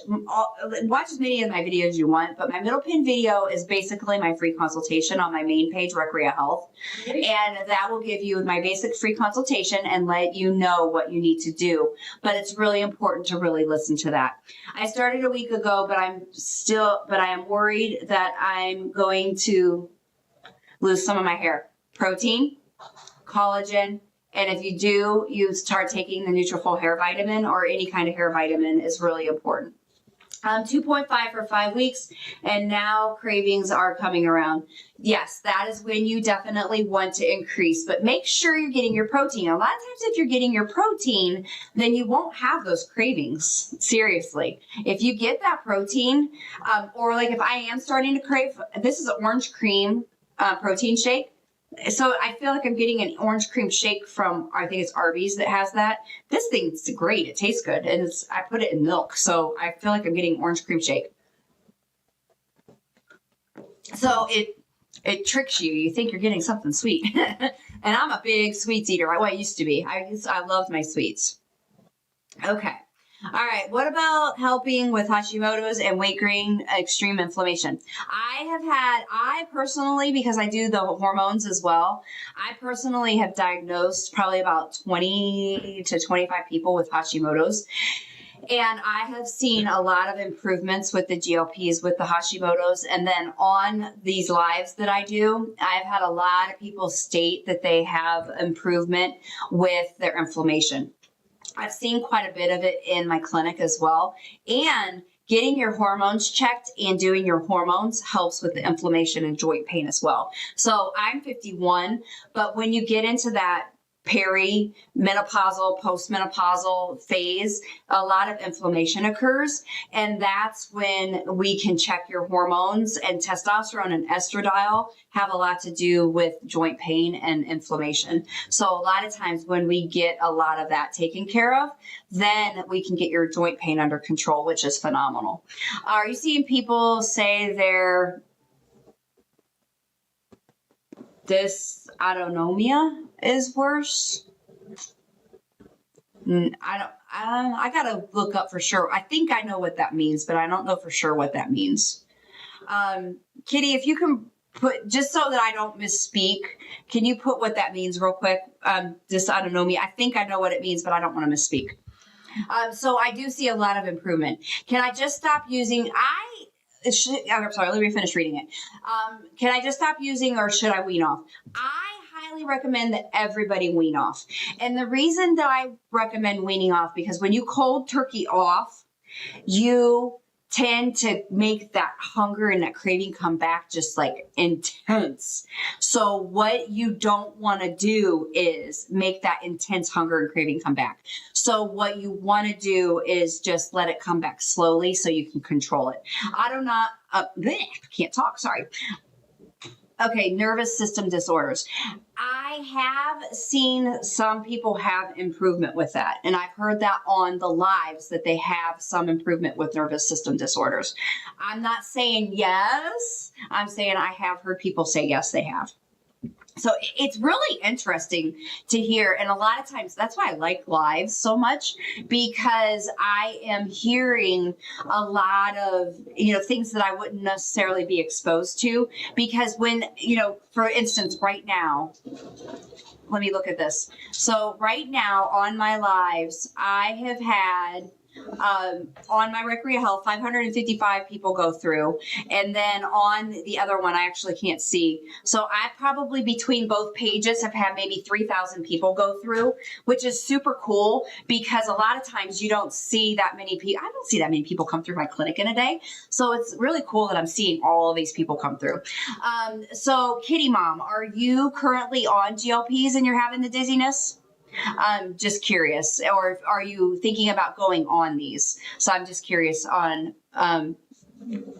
as many of my videos as you want, but my middle pinned video is basically my free consultation on my main page, Recrea Health. And that will give you my basic free consultation and let you know what you need to do. But it's really important to really listen to that. I started a week ago, but I am worried that I'm going to lose some of my hair. Protein, collagen, and if you do, you start taking the Nutrafol hair vitamin or any kind of hair vitamin is really important. 2.5 for 5 weeks, and now cravings are coming around. Yes, that is when you definitely want to increase, but make sure you're getting your protein. A lot of times if you're getting your protein, then you won't have those cravings. Seriously. If you get that protein, or like if I am starting to crave, this is an orange cream protein shake. So I feel like I'm getting an orange cream shake from, I think it's Arby's that has that. This thing's great. It tastes good. And I put it in milk. So I feel like I'm getting orange cream shake. So it tricks you. You think you're getting something sweet. And I'm a big sweets eater. Well, I used to be. I loved my sweets. Okay. All right. What about helping with Hashimoto's and weight gain, extreme inflammation? I personally, because I do the hormones as well, I personally have diagnosed probably about 20 to 25 people with Hashimoto's. And I have seen a lot of improvements with the GLPs, with the Hashimoto's. And then on these lives that I do, I've had a lot of people state that they have improvement with their inflammation. I've seen quite a bit of it in my clinic as well. And getting your hormones checked and doing your hormones helps with the inflammation and joint pain as well. So I'm 51, but when you get into that perimenopausal, postmenopausal phase, a lot of inflammation occurs. And that's when we can check your hormones, and testosterone and estradiol have a lot to do with joint pain and inflammation. So a lot of times when we get a lot of that taken care of, then we can get your joint pain under control, which is phenomenal. Are you seeing people say their dysautonomia is worse? I gotta look up for sure. I think I know what that means, but I don't know for sure what that means. Kitty, if you can put, just so that I don't misspeak, can you put what that means real quick? Dysautonomia. I think I know what it means, but I don't want to misspeak. So I do see a lot of improvement. Can I just stop using, I'm sorry, let me finish reading it. Can I just stop using, or should I wean off? I highly recommend that everybody wean off. And the reason that I recommend weaning off, because when you cold turkey off, you tend to make that hunger and that craving come back just like intense. So what you don't want to do is make that intense hunger and craving come back. So what you want to do is just let it come back slowly so you can control it. Can't talk, sorry. Okay, nervous system disorders. I have seen some people have improvement with that. And I've heard that on the lives that they have some improvement with nervous system disorders. I'm not saying yes. I'm saying I have heard people say yes, they have. So it's really interesting to hear. And a lot of times that's why I like lives so much, because I am hearing a lot of, things that I wouldn't necessarily be exposed to. Because when, for instance, right now, let me look at this. So right now on my lives, I have had on my Recrea Health, 555 people go through. And then on the other one, I actually can't see. So I probably between both pages have had maybe 3,000 people go through, which is super cool, because a lot of times you don't see that many people. I don't see that many people come through my clinic in a day. So it's really cool that I'm seeing all of these people come through. So Kitty Mom, are you currently on GLPs and you're having the dizziness? I'm just curious, or are you thinking about going on these? So I'm just curious on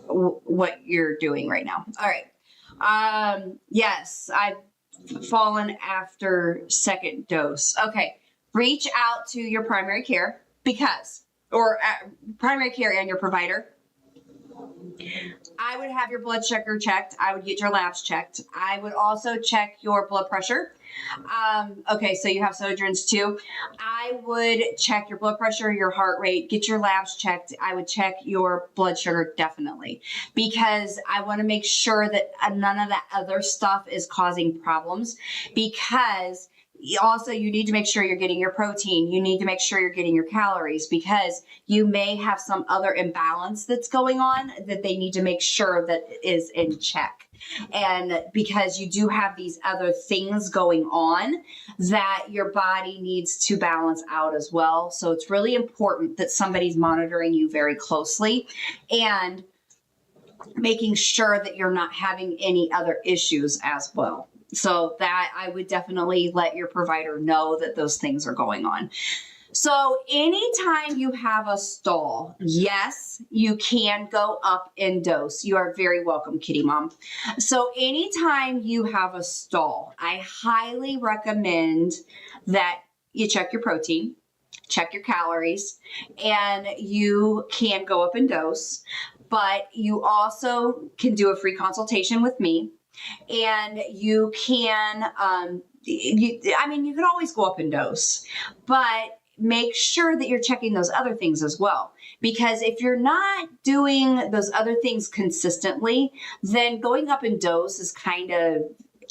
what you're doing right now. All right. Yes, I've fallen after second dose. Okay. Reach out to your primary care, because or primary care and your provider. I would have your blood sugar checked. I would get your labs checked. I would also check your blood pressure. Okay, so you have Sojourns too. I would check your blood pressure, your heart rate, get your labs checked. I would check your blood sugar definitely, because I want to make sure that none of that other stuff is causing problems. Because also, you need to make sure you're getting your protein. You need to make sure you're getting your calories, because you may have some other imbalance that's going on that they need to make sure that is in check. And because you do have these other things going on that your body needs to balance out as well. So it's really important that somebody's monitoring you very closely and making sure that you're not having any other issues as well. So that I would definitely let your provider know that those things are going on. So anytime you have a stall, yes, you can go up in dose. You are very welcome, Kitty Mom. So anytime you have a stall, I highly recommend that you check your protein, check your calories, and you can go up in dose. But you also can do a free consultation with me. And you can, you can always go up in dose, but make sure that you're checking those other things as well. Because if you're not doing those other things consistently, then going up in dose is kind of,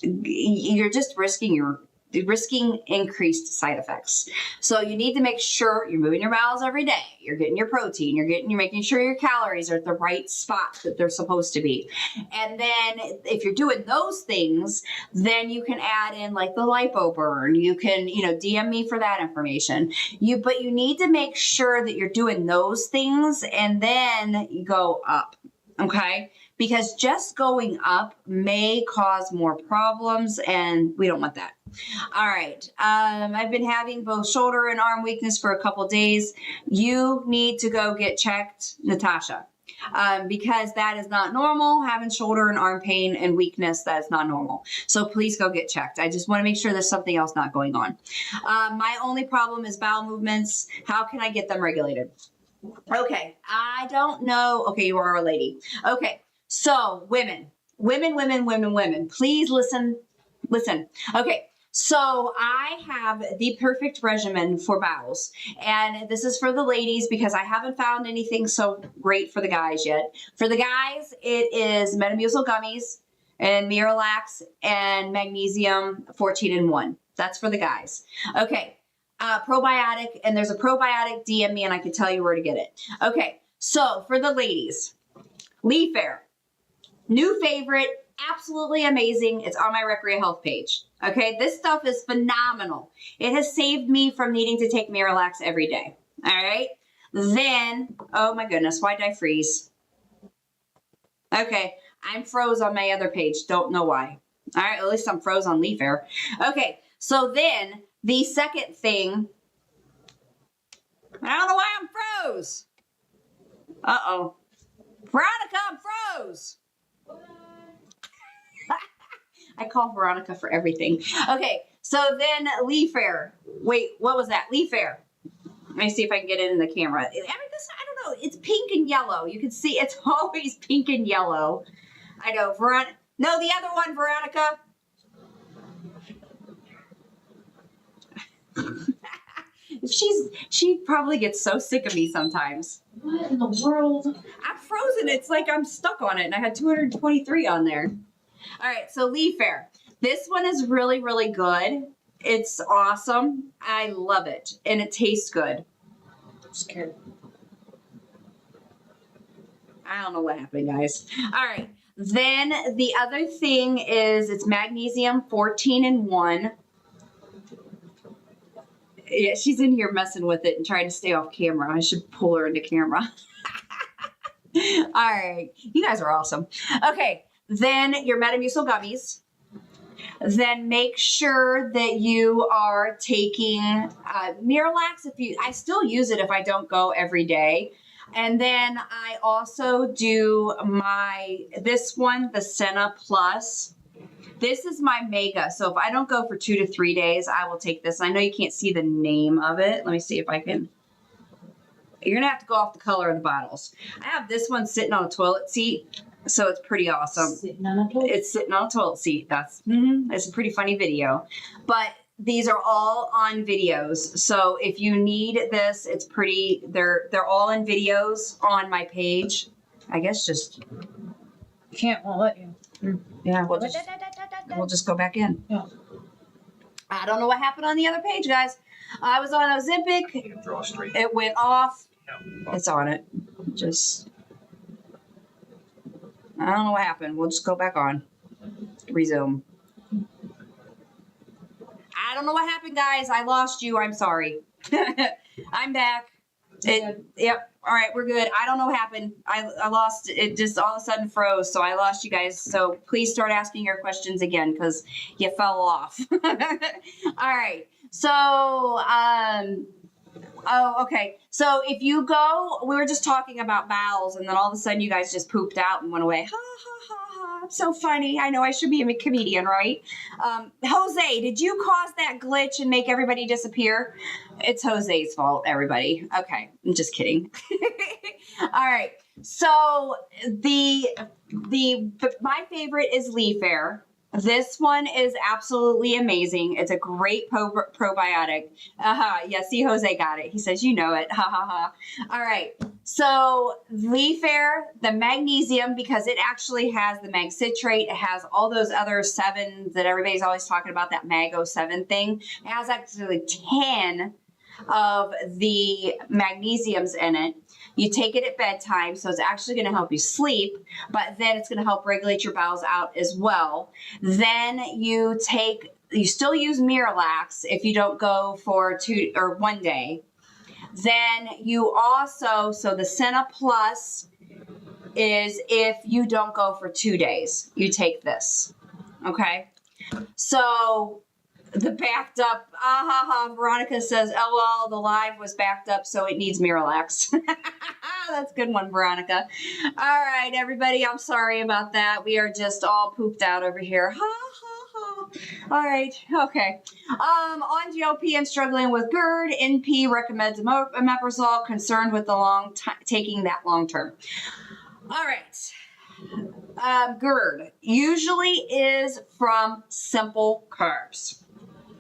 you're just risking increased side effects. So you need to make sure you're moving your bowels every day. You're getting your protein. You're making sure your calories are at the right spot that they're supposed to be. And then if you're doing those things, then you can add in like the lipo burn. You can, DM me for that information. But you need to make sure that you're doing those things and then you go up. Okay? Because just going up may cause more problems, and we don't want that. All right. I've been having both shoulder and arm weakness for a couple days. You need to go get checked, Natasha, because that is not normal. Having shoulder and arm pain and weakness, that is not normal. So please go get checked. I just want to make sure there's something else not going on. My only problem is bowel movements. How can I get them regulated? Okay. I don't know. Okay. You are a lady. Okay. So women, please listen. Okay. So I have the perfect regimen for bowels, and this is for the ladies because I haven't found anything so great for the guys yet. For the guys, it is Metamucil gummies and Miralax and magnesium 14-in-1. That's for the guys. Okay. Probiotic, and there's a probiotic, DM me and I can tell you where to get it. Okay. So for the ladies, Leaf Air. New favorite, absolutely amazing. It's on my Recrea Health page. Okay, this stuff is phenomenal. It has saved me from needing to take Miralax every day. All right. Then, oh my goodness, why did I freeze? Okay, I'm froze on my other page. Don't know why. All right, at least I'm froze on Leaf Air. Okay, so then the second thing, I don't know why I'm froze. Uh-oh. Veronica, I'm froze. I call Veronica for everything. Okay, so then Leaf Air. Wait, what was that? Leaf Air. Let me see if I can get it in the camera. I don't know. It's pink and yellow. You can see it's always pink and yellow. I know. Veronica. No, the other one, Veronica. She probably gets so sick of me sometimes. What in the world? I'm frozen. It's like I'm stuck on it, and I had 223 on there. All right, so Leaf Air. This one is really, really good. It's awesome. I love it, and it tastes good. I'm scared. I don't know what happened, guys. All right, then the other thing is it's magnesium 14-in-1. Yeah, she's in here messing with it and trying to stay off camera. I should pull her into camera. All right, you guys are awesome. Okay. Then your Metamucil gummies. Then make sure that you are taking Miralax. I still use it if I don't go every day. And then I also do this one, the Senna Plus. This is my mega. So if I don't go for 2 to 3 days, I will take this. I know you can't see the name of it. Let me see if I can. You're going to have to go off the color of the bottles. I have this one sitting on a toilet seat, so it's pretty awesome. Sitting on a toilet. It's sitting on a toilet seat. It's a pretty funny video. But these are all on videos. So if you need this, it's pretty, they're all in videos on my page. I guess just, Won't let you. yeah, we'll just go back in. Yeah. I don't know what happened on the other page, guys. I was on Ozempic. Draw straight. It went off. Yeah. It's on it. Just, I don't know what happened. We'll just go back on. Resume. I don't know what happened, guys. I lost you. I'm sorry. I'm back. Yep. All right, we're good. I don't know what happened. I lost it. Just all of a sudden froze, so I lost you guys. So please start asking your questions again because you fell off. All right. So, oh, okay. So if you go, we were just talking about bowels, and then all of a sudden you guys just pooped out and went away. Ha ha ha ha! I'm so funny. I know I should be a comedian, right? Jose, did you cause that glitch and make everybody disappear? It's Jose's fault, everybody. Okay, I'm just kidding. All right. So my favorite is Leaf Air. This one is absolutely amazing. It's a great probiotic. Yeah, see, Jose got it. He says, you know it. Ha ha ha. All right. So Leaf Air, the magnesium, because it actually has the mag citrate. It has all those other 7s that everybody's always talking about, that Mag 07 thing. It has actually 10 of the magnesiums in it. You take it at bedtime, so it's actually going to help you sleep, but then it's going to help regulate your bowels out as well. Then you still use Miralax if you don't go for 2 or 1 day. Then you also, so the Senna Plus is if you don't go for 2 days, you take this. Okay. So the backed up, Veronica says, LOL, the live was backed up, so it needs Miralax. That's a good one, Veronica. All right, everybody, I'm sorry about that. We are just all pooped out over here. Ha, ha, ha. All right, okay. On GLP and struggling with GERD, NP recommends omeprazole, concerned with the taking that long term. All right. GERD usually is from simple carbs.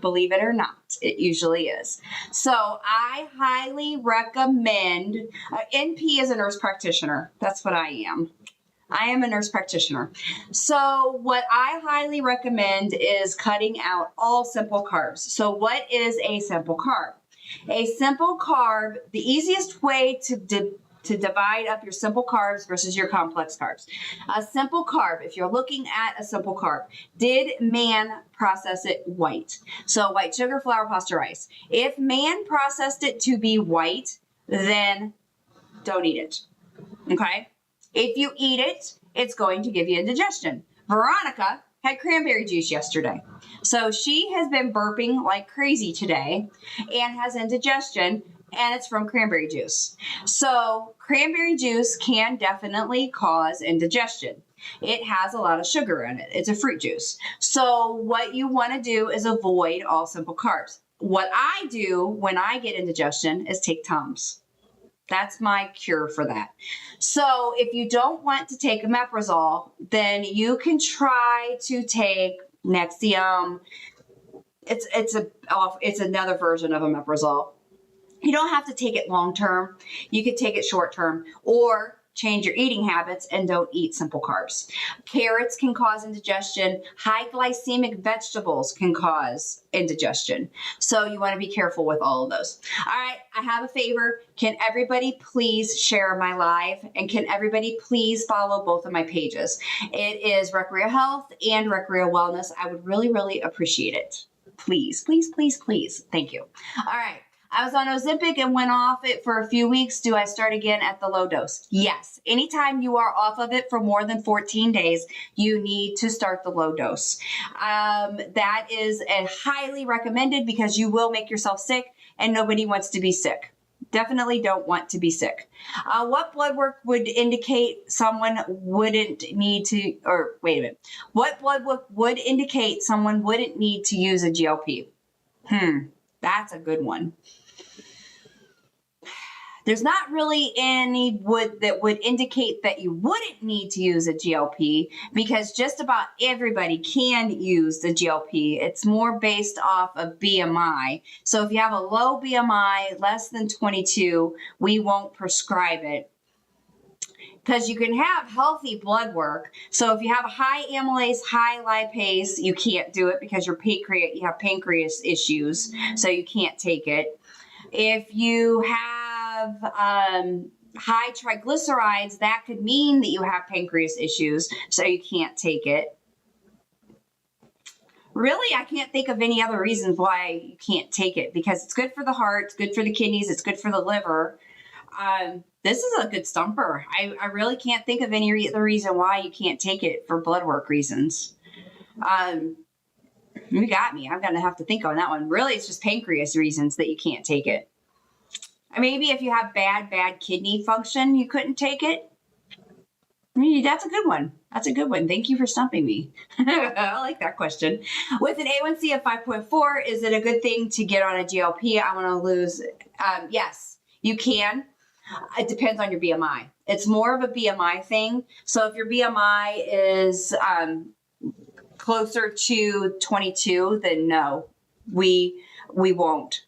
Believe it or not, it usually is. So I highly recommend, NP is a nurse practitioner. That's what I am. I am a nurse practitioner. So what I highly recommend is cutting out all simple carbs. So what is a simple carb? A simple carb, the easiest way to divide up your simple carbs versus your complex carbs. A simple carb, if you're looking at a simple carb, did man process it white? So white sugar, flour, pasta, rice. If man processed it to be white, then don't eat it. Okay? If you eat it, it's going to give you indigestion. Veronica had cranberry juice yesterday. So she has been burping like crazy today and has indigestion, and it's from cranberry juice. So cranberry juice can definitely cause indigestion. It has a lot of sugar in it. It's a fruit juice. So what you want to do is avoid all simple carbs. What I do when I get indigestion is take Tums. That's my cure for that. So if you don't want to take omeprazole, then you can try to take Nexium. It's another version of omeprazole. You don't have to take it long term. You could take it short term, or change your eating habits and don't eat simple carbs. Carrots can cause indigestion. High glycemic vegetables can cause indigestion. So you want to be careful with all of those. All right, I have a favor. Can everybody please share my live? And can everybody please follow both of my pages? It is Recrea Health and Recrea Wellness. I would really, really appreciate it. Please, please, please, please. Thank you. All right. I was on Ozempic and went off it for a few weeks. Do I start again at the low dose? Yes. Anytime you are off of it for more than 14 days, you need to start the low dose. That is a highly recommended because you will make yourself sick and nobody wants to be sick. Definitely don't want to be sick. What blood work would indicate someone wouldn't need to, or wait a minute. What blood work would indicate someone wouldn't need to use a GLP? That's a good one. There's not really any that would indicate that you wouldn't need to use a GLP, because just about everybody can use the GLP. It's more based off of BMI. So if you have a low BMI, less than 22, we won't prescribe it. Because you can have healthy blood work. So if you have a high amylase, high lipase, you can't do it because you have pancreas issues, so you can't take it. If you have high triglycerides, that could mean that you have pancreas issues, so you can't take it. Really, I can't think of any other reasons why you can't take it, because it's good for the heart, it's good for the kidneys, it's good for the liver. This is a good stumper. I really can't think of any other reason why you can't take it for blood work reasons. You got me. I'm going to have to think on that one. Really, it's just pancreas reasons that you can't take it. Maybe if you have bad kidney function, you couldn't take it. That's a good one. That's a good one. Thank you for stumping me. I like that question. With an A1C of 5.4, is it a good thing to get on a GLP? I want to lose. Yes, you can. It depends on your BMI. It's more of a BMI thing. So if your BMI is closer to 22, then no, we won't,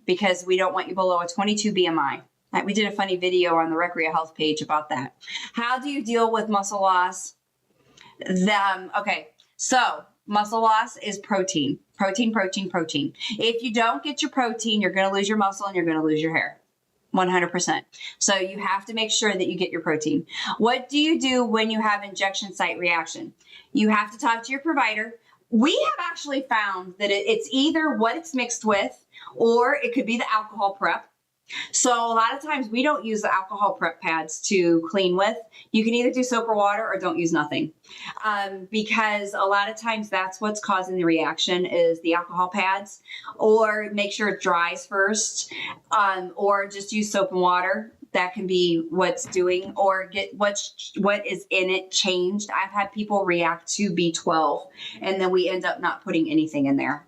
because we don't want you below a 22 BMI. We did a funny video on the Recrea Health page about that. How do you deal with muscle loss? Okay, so muscle loss is protein. If you don't get your protein, you're going to lose your muscle and you're going to lose your hair. 100%. So you have to make sure that you get your protein. What do you do when you have injection site reaction? You have to talk to your provider. We have actually found that it's either what it's mixed with, or it could be the alcohol prep. So a lot of times we don't use the alcohol prep pads to clean with. You can either do soap or water, or don't use nothing. Because a lot of times that's what's causing the reaction is the alcohol pads, or make sure it dries first, or just use soap and water. That can be what's doing, or get what is in it changed. I've had people react to B12 and then we end up not putting anything in there.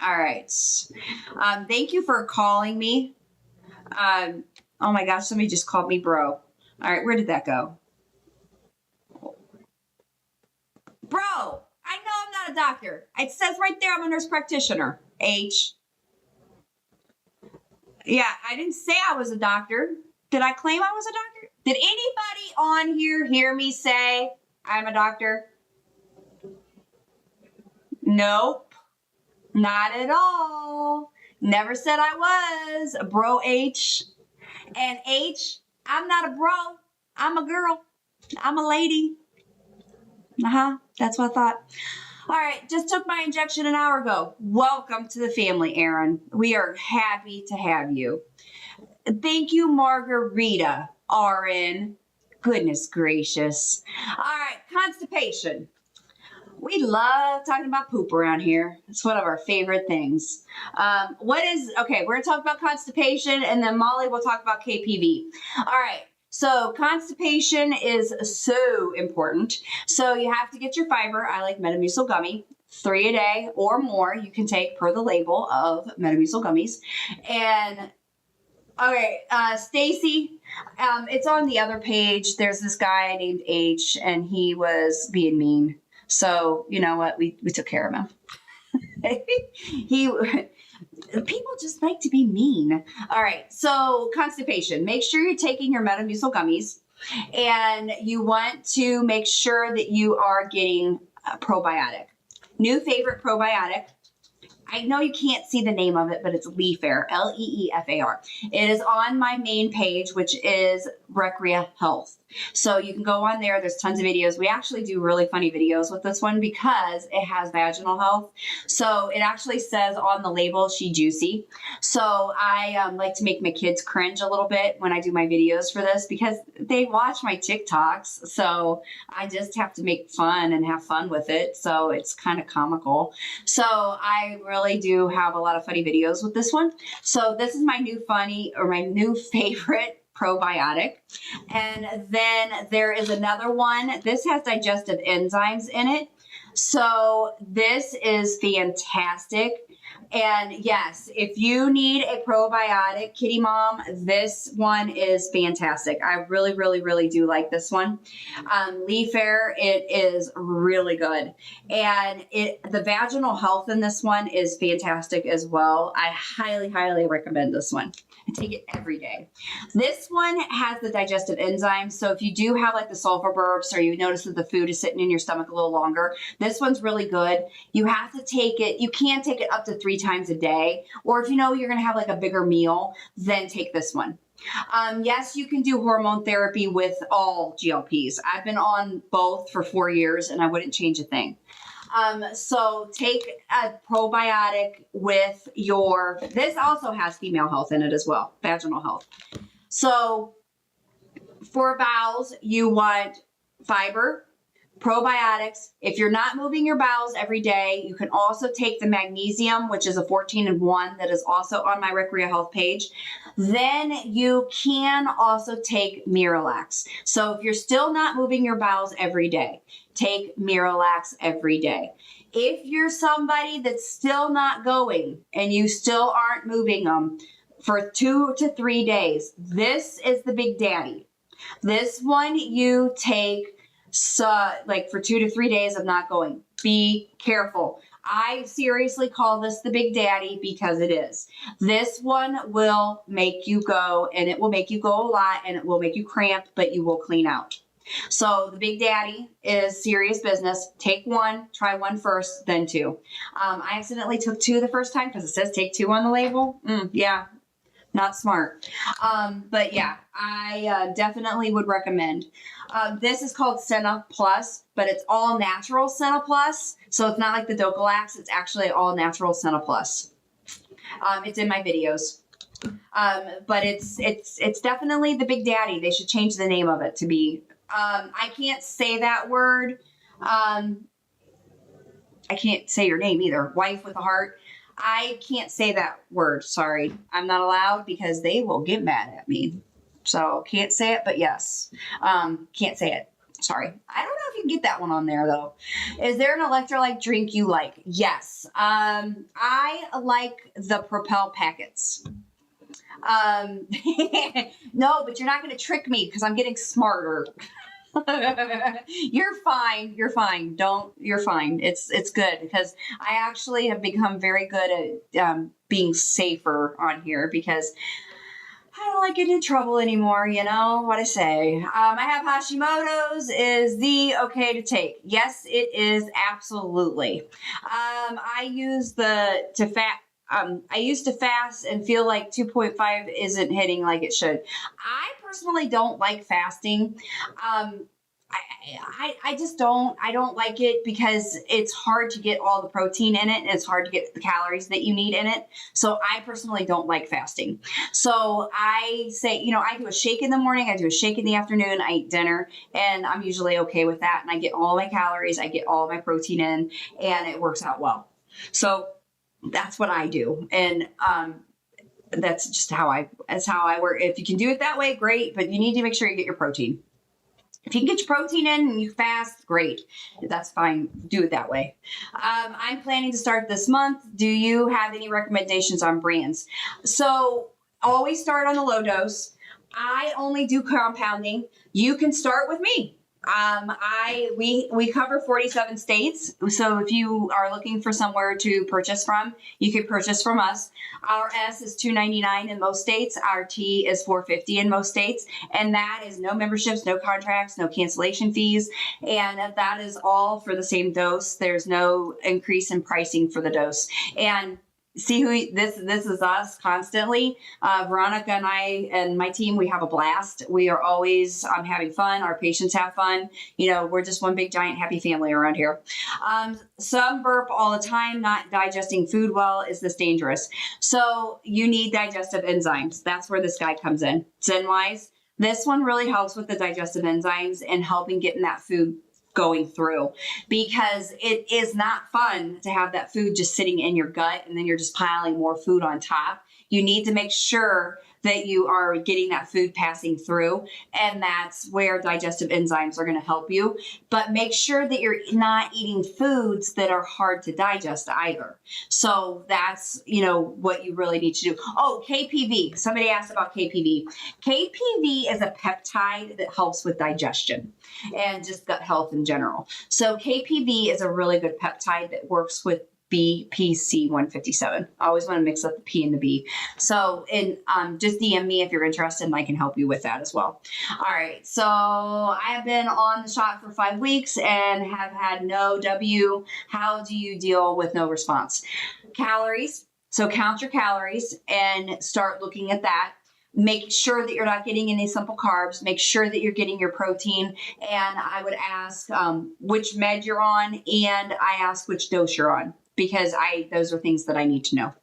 All right. Thank you for calling me. Oh my gosh, somebody just called me bro. All right, where did that go? Bro, I know I'm not a doctor. It says right there I'm a nurse practitioner. H. Yeah, I didn't say I was a doctor. Did I claim I was a doctor? Did anybody on here hear me say I'm a doctor? Nope. Not at all. Never said I was. Bro H. And H, I'm not a bro. I'm a girl. I'm a lady. That's what I thought. All right, just took my injection an hour ago. Welcome to the family, Aaron. We are happy to have you. Thank you, Margarita, RN. Goodness gracious. All right, constipation. We love talking about poop around here. It's one of our favorite things. Okay, we're going to talk about constipation, and then Molly will talk about KPV. All right, so constipation is so important. So you have to get your fiber. I like Metamucil gummy, 3 a day or more you can take per the label of Metamucil gummies. And okay, Stacy, it's on the other page. There's this guy named H, and he was being mean. So, you know what? We took care of him. People just like to be mean. All right. So constipation, make sure you're taking your Metamucil gummies, and you want to make sure that you are getting a probiotic. New favorite probiotic. I know you can't see the name of it, but it's Leafar, Leefar. It is on my main page, which is Recrea Health. So you can go on there. There's tons of videos. We actually do really funny videos with this one because it has vaginal health. So it actually says on the label, she juicy. So I like to make my kids cringe a little bit when I do my videos for this because they watch my TikToks. So I just have to make fun and have fun with it. So it's kind of comical. So I really do have a lot of funny videos with this one. So this is my new favorite probiotic. And then there is another one. This has digestive enzymes in it. So this is fantastic. And yes, if you need a probiotic, Kitty Mom, this one is fantastic. I really, really, really do like this one. Leaf Air, it is really good. And the vaginal health in this one is fantastic as well. I highly, highly recommend this one. I take it every day. This one has the digestive enzymes. So if you do have like the sulfur burps or you notice that the food is sitting in your stomach a little longer, this one's really good. You have to take it, you can take it up to 3 times a day. Or if you know you're going to have like a bigger meal, then take this one. Yes, you can do hormone therapy with all GLPs. I've been on both for 4 years and I wouldn't change a thing. So take a probiotic with this also has female health in it as well, vaginal health. So for bowels, you want fiber, probiotics. If you're not moving your bowels every day, you can also take the magnesium, which is a 14-in-1 that is also on my Recrea Health page. Then you can also take Miralax. So if you're still not moving your bowels every day, take Miralax every day. If you're somebody that's still not going and you still aren't moving them for 2 to 3 days, this is the big daddy. This one you take like for 2 to 3 days of not going. Be careful. I seriously call this the big daddy because it is. This one will make you go, and it will make you go a lot, and it will make you cramp, but you will clean out. So the big daddy is serious business. Take one, try one first, then 2. I accidentally took 2 the first time because it says take 2 on the label. Yeah, not smart. But yeah, I definitely would recommend. This is called Senna Plus, but it's all natural Senna Plus. So it's not like the Docalax. It's actually all natural Senna Plus. It's in my videos. But it's definitely the big daddy. They should change the name of it to be, I can't say that word. I can't say your name either. Wife with a heart. I can't say that word. Sorry. I'm not allowed because they will get mad at me. So can't say it, but yes. Can't say it. Sorry. I don't know if you can get that one on there though. Is there an electrolyte drink you like? Yes. I like the Propel packets. No, but you're not going to trick me because I'm getting smarter. You're fine. You're fine. You're fine. It's good because I actually have become very good at being safer on here because I don't like getting in trouble anymore. You know what I say. I have Hashimoto's. Is the okay to take? Yes, it is absolutely. I use I used to fast and feel like 2.5 isn't hitting like it should. I personally don't like fasting. I just don't like it because it's hard to get all the protein in it and it's hard to get the calories that you need in it. So I personally don't like fasting. So I say, I do a shake in the morning, I do a shake in the afternoon, I eat dinner, and I'm usually okay with that. And I get all my calories, I get all my protein in, and it works out well. So that's what I do. And, that's just how I work. If you can do it that way, great, but you need to make sure you get your protein. If you can get your protein in and you fast, great. That's fine. Do it that way. I'm planning to start this month. Do you have any recommendations on brands? So always start on the low dose. I only do compounding. You can start with me. We cover 47 states. So if you are looking for somewhere to purchase from, you can purchase from us. Our S is $2.99 in most states. Our T is $4.50 in most states. And that is no memberships, no contracts, no cancellation fees. And that is all for the same dose. There's no increase in pricing for the dose. And see this is us constantly. Veronica and I and my team, we have a blast. We are always having fun. Our patients have fun. We're just one big giant happy family around here. Some burp all the time, not digesting food well. Is this dangerous? So you need digestive enzymes. That's where this guy comes in. Zenwise. This one really helps with the digestive enzymes and helping getting that food going through, because it is not fun to have that food just sitting in your gut and then you're just piling more food on top. You need to make sure that you are getting that food passing through. And that's where digestive enzymes are going to help you. But make sure that you're not eating foods that are hard to digest either. So that's, what you really need to do. Oh, KPV. Somebody asked about KPV. KPV is a peptide that helps with digestion and just gut health in general. So KPV is a really good peptide that works with BPC 157. I always want to mix up the P and the B. So, just DM me if you're interested, and I can help you with that as well. All right. So I have been on the shot for 5 weeks and have had no W. How do you deal with no response? Calories. So count your calories and start looking at that. Make sure that you're not getting any simple carbs. Make sure that you're getting your protein. And I would ask which med you're on, and I ask which dose you're on, because those are things that I need to know.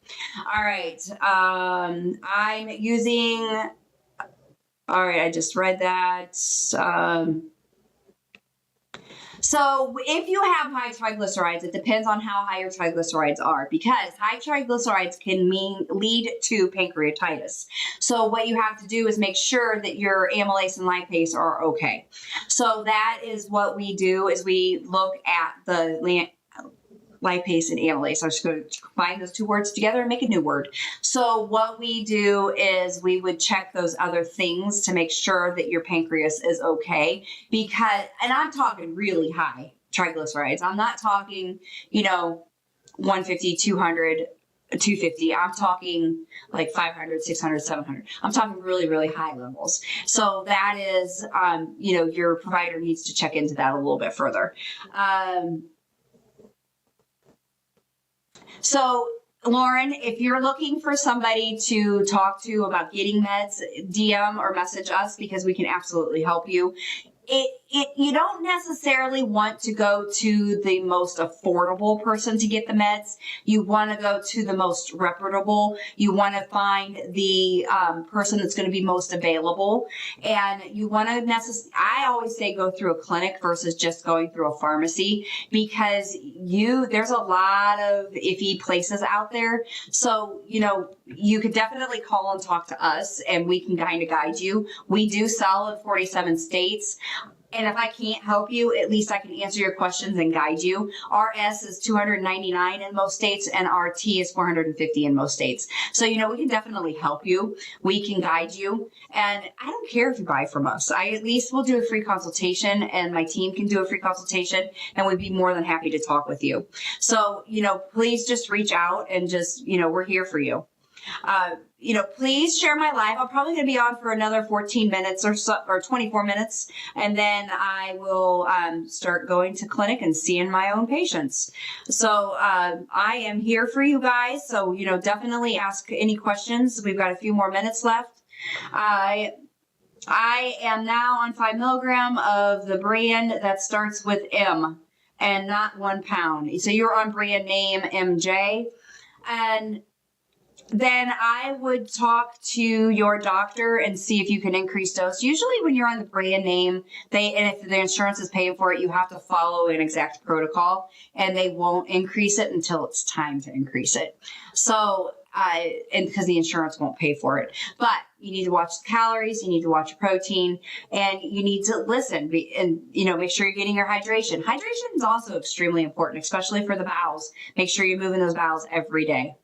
All right. I'm using, all right, I just read that. So if you have high triglycerides, it depends on how high your triglycerides are, because high triglycerides can lead to pancreatitis. So what you have to do is make sure that your amylase and lipase are okay. So that is what we do, is we look at the lipase and amylase. I'm just going to combine those two words together and make a new word. So what we do is we would check those other things to make sure that your pancreas is okay, and I'm talking really high triglycerides. I'm not talking, 150, 200, 250. I'm talking like 500, 600, 700. I'm talking really, really high levels. So that is, your provider needs to check into that a little bit further. So, Lauren, if you're looking for somebody to talk to about getting meds, DM or message us, because we can absolutely help you. You don't necessarily want to go to the most affordable person to get the meds. You want to go to the most reputable. You want to find the person that's going to be most available. And you want to I always say go through a clinic versus just going through a pharmacy, because there's a lot of iffy places out there. So, you could definitely call and talk to us, and we can kind of guide you. We do sell in 47 states. And if I can't help you, at least I can answer your questions and guide you. RS is $299 in most states, and RT is $450 in most states. So, we can definitely help you. We can guide you. And I don't care if you buy from us. I at least will do a free consultation, and my team can do a free consultation, and we'd be more than happy to talk with you. So, please just reach out, and we're here for you. Please share my live. I'm probably going to be on for another 14 minutes or 24 minutes. And then I will start going to clinic and seeing my own patients. So I am here for you guys. So, definitely ask any questions. We've got a few more minutes left. I am now on 5 milligram of the brand that starts with M and not 1 pound. So you're on brand name MJ. And then I would talk to your doctor and see if you can increase dose. Usually when you're on the brand name, and if the insurance is paying for it, you have to follow an exact protocol, and they won't increase it until it's time to increase it. So, and because the insurance won't pay for it. But you need to watch the calories, you need to watch your protein, and you need to listen and, make sure you're getting your hydration. Hydration is also extremely important, especially for the bowels. Make sure you're moving those bowels every day.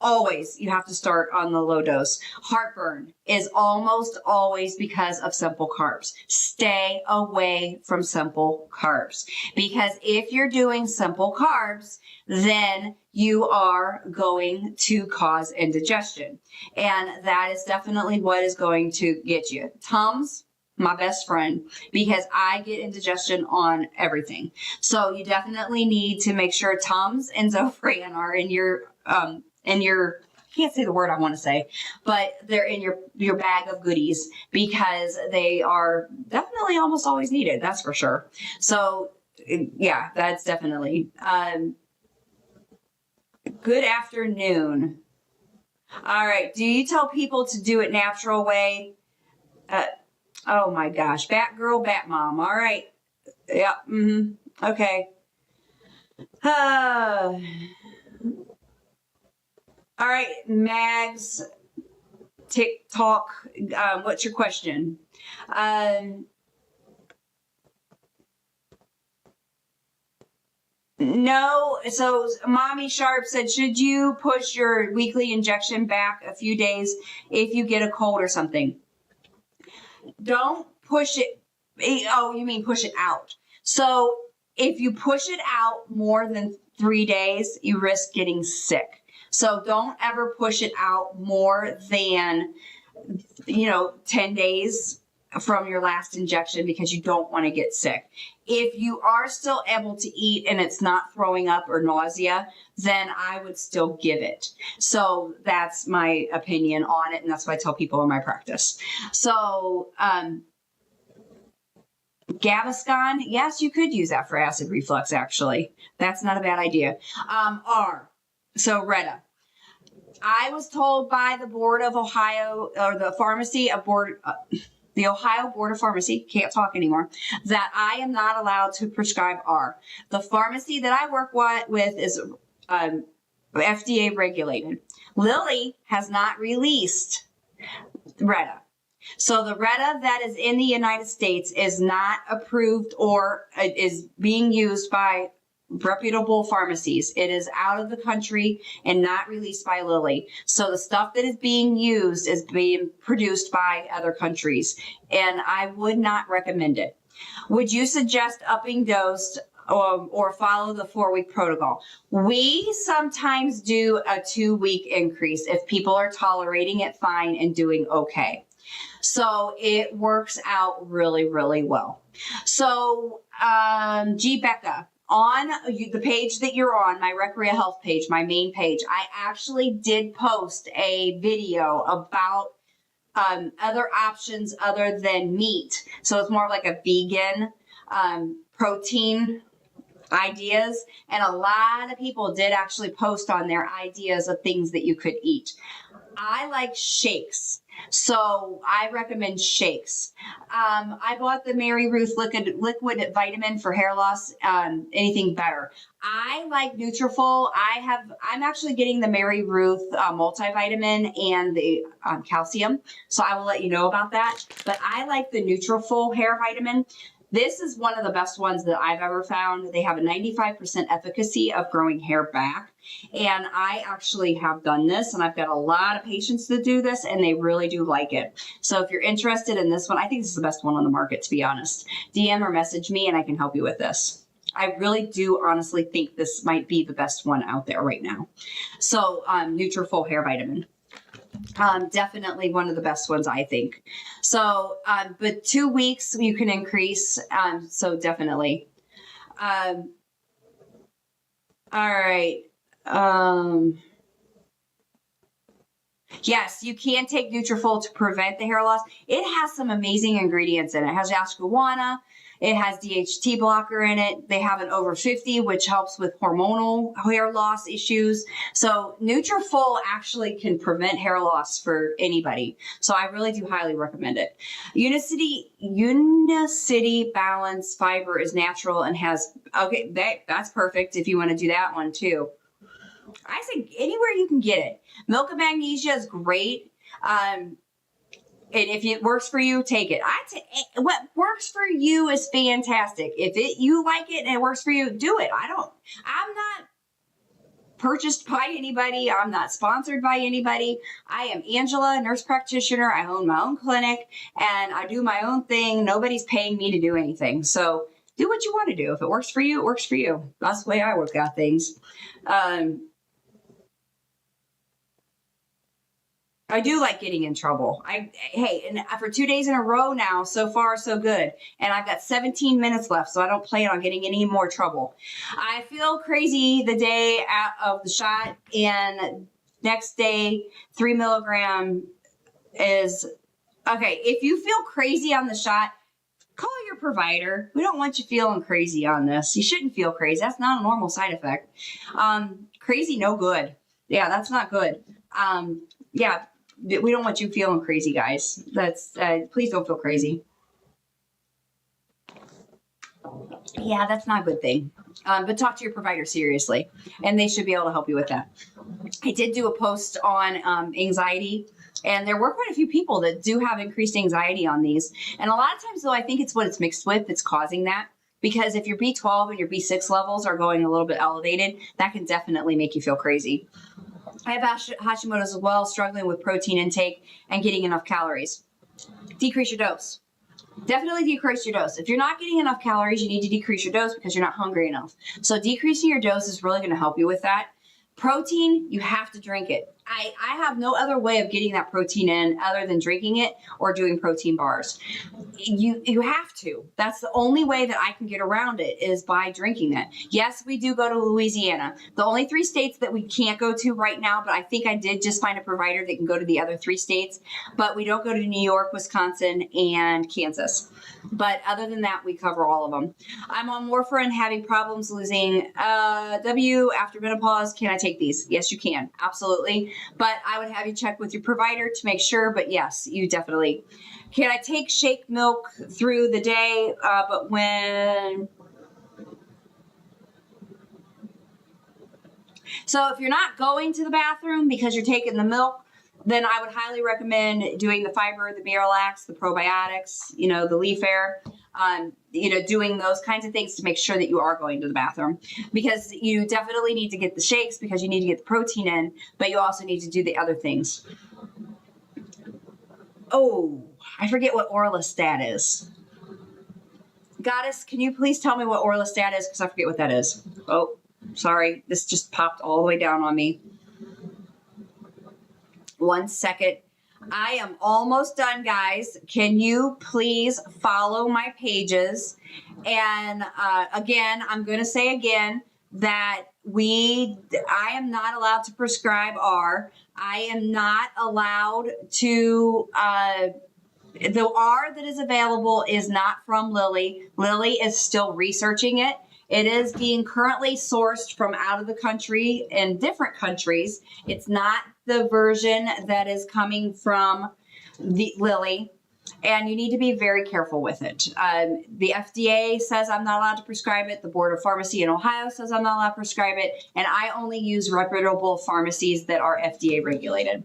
Always, you have to start on the low dose. Heartburn is almost always because of simple carbs. Stay away from simple carbs, because if you're doing simple carbs, then you are going to cause indigestion. And that is definitely what is going to get you. Tums, my best friend, because I get indigestion on everything. So you definitely need to make sure Tums and Zofran are in your I can't say the word I want to say, but they're in your bag of goodies, because they are definitely almost always needed. That's for sure. So yeah, that's definitely, good afternoon. All right. Do you tell people to do it natural way? Oh my gosh. Batgirl, Batmom. All right. Yeah. Okay. All right, Mags, TikTok. What's your question? No. So Mommy Sharp said, should you push your weekly injection back a few days if you get a cold or something? Don't push it. Oh, you mean push it out. So if you push it out more than 3 days, you risk getting sick. So don't ever push it out more than 10 days from your last injection because you don't want to get sick. If you are still able to eat and it's not throwing up or nausea, then I would still give it. So that's my opinion on it, and that's what I tell people in my practice. So Gaviscon, yes, you could use that for acid reflux, actually. That's not a bad idea. So Retta. I was told by the Board of Ohio, or the pharmacy board, the Ohio Board of Pharmacy, can't talk anymore, that I am not allowed to prescribe R. The pharmacy that I work with is FDA regulated. Lilly has not released Retta. So the Retta that is in the United States is not approved or is being used by reputable pharmacies. It is out of the country and not released by Lilly. So the stuff that is being used is being produced by other countries, and I would not recommend it. Would you suggest upping dose or follow the 4-week protocol? We sometimes do a 2-week increase if people are tolerating it fine and doing okay. So it works out really, really well. So, G. Becca, on the page that you're on, my Recrea Health page, my main page, I actually did post a video about other options other than meat. So it's more like a vegan protein ideas. And a lot of people did actually post on their ideas of things that you could eat. I like shakes. So I recommend shakes. I bought the Mary Ruth liquid vitamin for hair loss. Anything better? I like Nutrafol. I'm actually getting the Mary Ruth multivitamin and the calcium. So I will let you know about that. But I like the Nutrafol hair vitamin. This is one of the best ones that I've ever found. They have a 95% efficacy of growing hair back. And I actually have done this, and I've got a lot of patients that do this, and they really do like it. So if you're interested in this one, I think this is the best one on the market, to be honest. DM or message me, and I can help you with this. I really do honestly think this might be the best one out there right now. So Nutrafol hair vitamin. Definitely one of the best ones, I think. So, but 2 weeks you can increase. So definitely. All right. Yes, you can take Nutrafol to prevent the hair loss. It has some amazing ingredients in it. It has ashwagandha. It has DHT blocker in it. They have an over 50, which helps with hormonal hair loss issues. So Nutrafol actually can prevent hair loss for anybody. So I really do highly recommend it. Unicity Balance Fiber is natural and has, okay, that's perfect if you want to do that one too. I say anywhere you can get it. Milk of Magnesia is great. And if it works for you, take it. What works for you is fantastic. If you like it and it works for you, do it. I'm not purchased by anybody. I'm not sponsored by anybody. I am Angela, nurse practitioner. I own my own clinic and I do my own thing. Nobody's paying me to do anything. So do what you want to do. If it works for you, it works for you. That's the way I work out things. I do like getting in trouble. And for 2 days in a row now, so far so good. And I've got 17 minutes left, so I don't plan on getting any more trouble. I feel crazy the day of the shot, and next day 3 milligram is okay. If you feel crazy on the shot, call your provider. We don't want you feeling crazy on this. You shouldn't feel crazy. That's not a normal side effect. Crazy, no good. Yeah, that's not good. Yeah. We don't want you feeling crazy, guys. Please don't feel crazy. Yeah, that's not a good thing. But talk to your provider seriously, and they should be able to help you with that. I did do a post on anxiety, and there were quite a few people that do have increased anxiety on these. And a lot of times, though, I think it's what it's mixed with that's causing that. Because if your B12 and your B6 levels are going a little bit elevated, that can definitely make you feel crazy. I have Hashimoto's as well, struggling with protein intake and getting enough calories. Decrease your dose. Definitely decrease your dose. If you're not getting enough calories, you need to decrease your dose because you're not hungry enough. So decreasing your dose is really going to help you with that. Protein, you have to drink it. I have no other way of getting that protein in other than drinking it or doing protein bars. You have to. That's the only way that I can get around it is by drinking that. Yes, we do go to Louisiana. The only 3 states that we can't go to right now, but I think I did just find a provider that can go to the other 3 states, but we don't go to New York, Wisconsin, and Kansas. But other than that, we cover all of them. I'm on warfarin, having problems losing W after menopause. Can I take these? Yes, you can. Absolutely. But I would have you check with your provider to make sure. But yes, you definitely. Can I take shake milk through the day? But when... So if you're not going to the bathroom because you're taking the milk, then I would highly recommend doing the fiber, the Miralax, the probiotics, the leaf air, doing those kinds of things to make sure that you are going to the bathroom, because you definitely need to get the shakes because you need to get the protein in, but you also need to do the other things. Oh, I forget what Orlistat is. Goddess, can you please tell me what Orlistat is? Because I forget what that is. Oh, sorry. This just popped all the way down on me. 1 second. I am almost done, guys. Can you please follow my pages? And again, I'm going to say again that I am not allowed to prescribe R. I am not allowed to, the R that is available is not from Lilly. Lilly is still researching it. It is being currently sourced from out of the country in different countries. It's not the version that is coming from the Lilly, and you need to be very careful with it. The FDA says I'm not allowed to prescribe it. The Board of Pharmacy in Ohio says I'm not allowed to prescribe it, and I only use reputable pharmacies that are FDA regulated.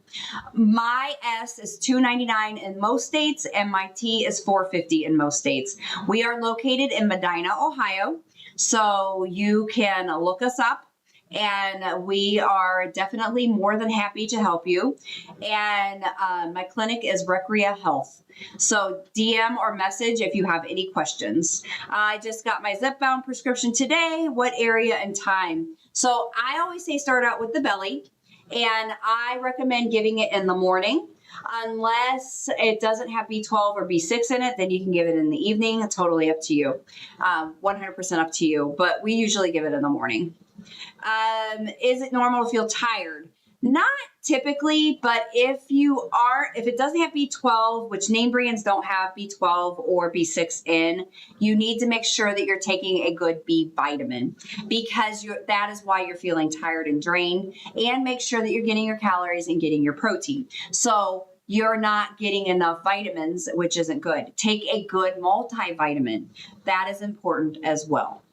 My S is $2.99 in most states, and my T is $4.50 in most states. We are located in Medina, Ohio. So you can look us up, and we are definitely more than happy to help you. And my clinic is Recrea Health. So DM or message if you have any questions. I just got my Zepbound prescription today. What area and time? So I always say start out with the belly, and I recommend giving it in the morning. Unless it doesn't have B12 or B6 in it, then you can give it in the evening. Totally up to you. 100% up to you. But we usually give it in the morning. Is it normal to feel tired? Not typically, but if it doesn't have B12, which name brands don't have B12 or B6 in, you need to make sure that you're taking a good B vitamin, because that is why you're feeling tired and drained, and make sure that you're getting your calories and getting your protein. So you're not getting enough vitamins, which isn't good. Take a good multivitamin. That is important as well.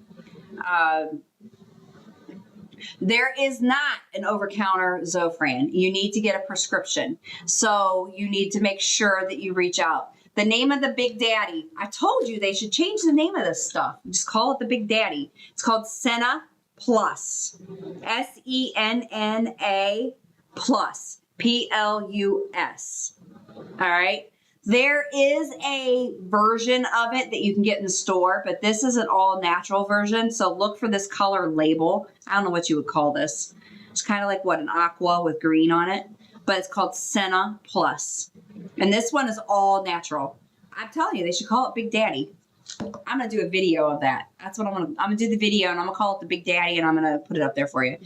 There is not an over-counter Zofran. You need to get a prescription. So you need to make sure that you reach out. The name of the Big Daddy. I told you they should change the name of this stuff. Just call it the Big Daddy. It's called Senna Plus. SENNA Plus. PLUS. All right. There is a version of it that you can get in the store, but this is an all natural version. So look for this color label. I don't know what you would call this. It's kind of like an aqua with green on it, but it's called Senna Plus. And this one is all natural. I'm telling you, they should call it Big Daddy. I'm going to do a video of that. That's what I'm going to do, the video, and I'm going to call it the Big Daddy, and I'm going to put it up there for you.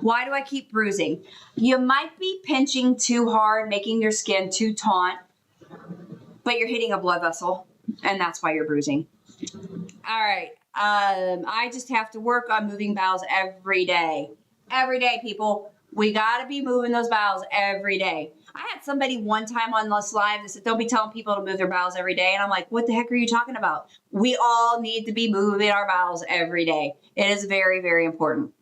Why do I keep bruising? You might be pinching too hard, making your skin too taut, but you're hitting a blood vessel, and that's why you're bruising. All right. I just have to work on moving bowels every day. Every day, people. We got to be moving those bowels every day. I had somebody one time on this live that said, don't be telling people to move their bowels every day. And I'm like, what the heck are you talking about? We all need to be moving our bowels every day. It is very, very important.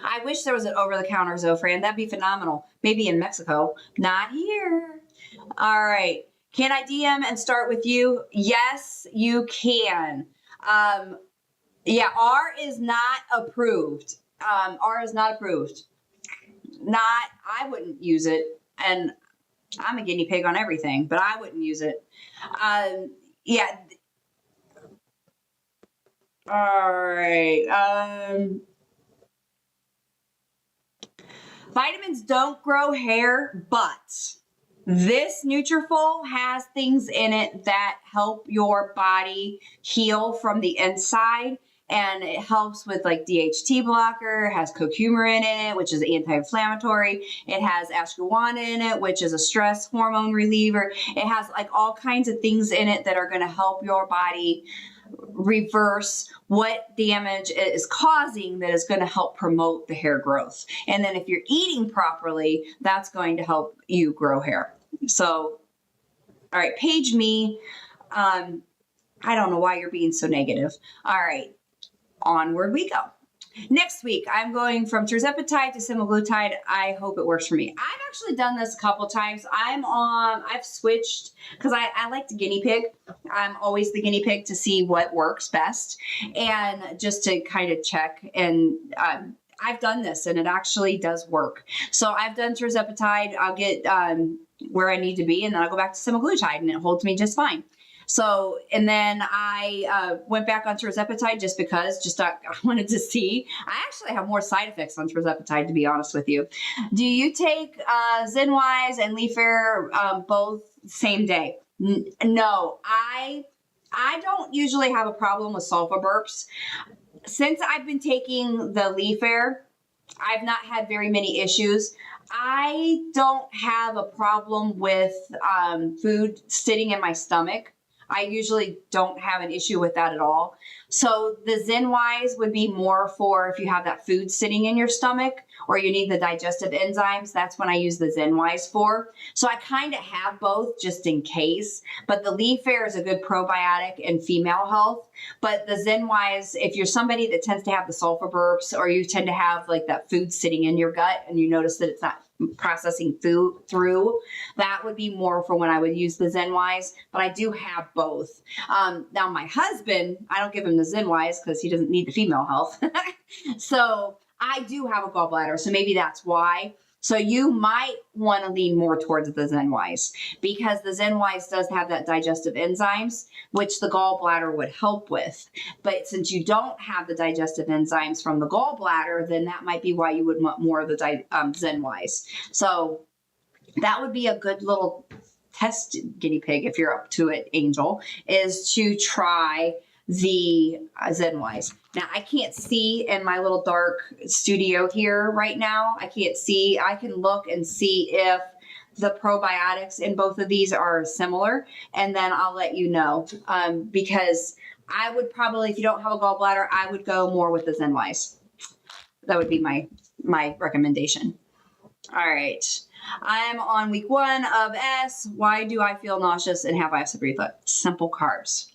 I wish there was an over-the-counter Zofran. That'd be phenomenal. Maybe in Mexico. Not here. All right. Can I DM and start with you? Yes, you can. Yeah, R is not approved. R is not approved. I wouldn't use it. And I'm a guinea pig on everything, but I wouldn't use it. Yeah. All right. Vitamins don't grow hair, but this Nutrafol has things in it that help your body heal from the inside. And it helps with like DHT blocker, it has curcumin in it, which is anti-inflammatory. It has ashwagandha in it, which is a stress hormone reliever. It has like all kinds of things in it that are going to help your body reverse what damage it is causing that is going to help promote the hair growth. And then if you're eating properly, that's going to help you grow hair. So, all right, page me. I don't know why you're being so negative. All right. Onward we go. Next week, I'm going from tirzepatide to semaglutide. I hope it works for me. I've actually done this a couple times. I've switched because I like to guinea pig. I'm always the guinea pig to see what works best and just to kind of check. And I've done this and it actually does work. So I've done tirzepatide. I'll get where I need to be and then I'll go back to semaglutide and it holds me just fine. So, and then I went back on tirzepatide just because, I wanted to see. I actually have more side effects on tirzepatide, to be honest with you. Do you take Zenwise and Leafair both same day? No, I don't usually have a problem with sulfa burps. Since I've been taking the Leafair, I've not had very many issues. I don't have a problem with food sitting in my stomach. I usually don't have an issue with that at all. So the Zenwise would be more for if you have that food sitting in your stomach or you need the digestive enzymes. That's when I use the Zenwise for. So I kind of have both just in case. But the Leafair is a good probiotic in female health. But the Zenwise, if you're somebody that tends to have the sulfa burps or you tend to have like that food sitting in your gut and you notice that it's not processing food through, that would be more for when I would use the Zenwise, but I do have both. Now my husband, I don't give him the Zenwise because he doesn't need the female health. So I do have a gallbladder, so maybe that's why. So you might want to lean more towards the Zenwise because the Zenwise does have that digestive enzymes, which the gallbladder would help with. But since you don't have the digestive enzymes from the gallbladder, then that might be why you would want more of the Zenwise. So that would be a good little test guinea pig, if you're up to it, Angel, is to try the Zenwise. Now, I can't see in my little dark studio here right now. I can't see. I can look and see if the probiotics in both of these are similar, and then I'll let you know. Because I would probably, if you don't have a gallbladder, I would go more with the Zenwise. That would be my recommendation. All right. I'm on week 1 of S. Why do I feel nauseous and have acid reflux? Simple carbs.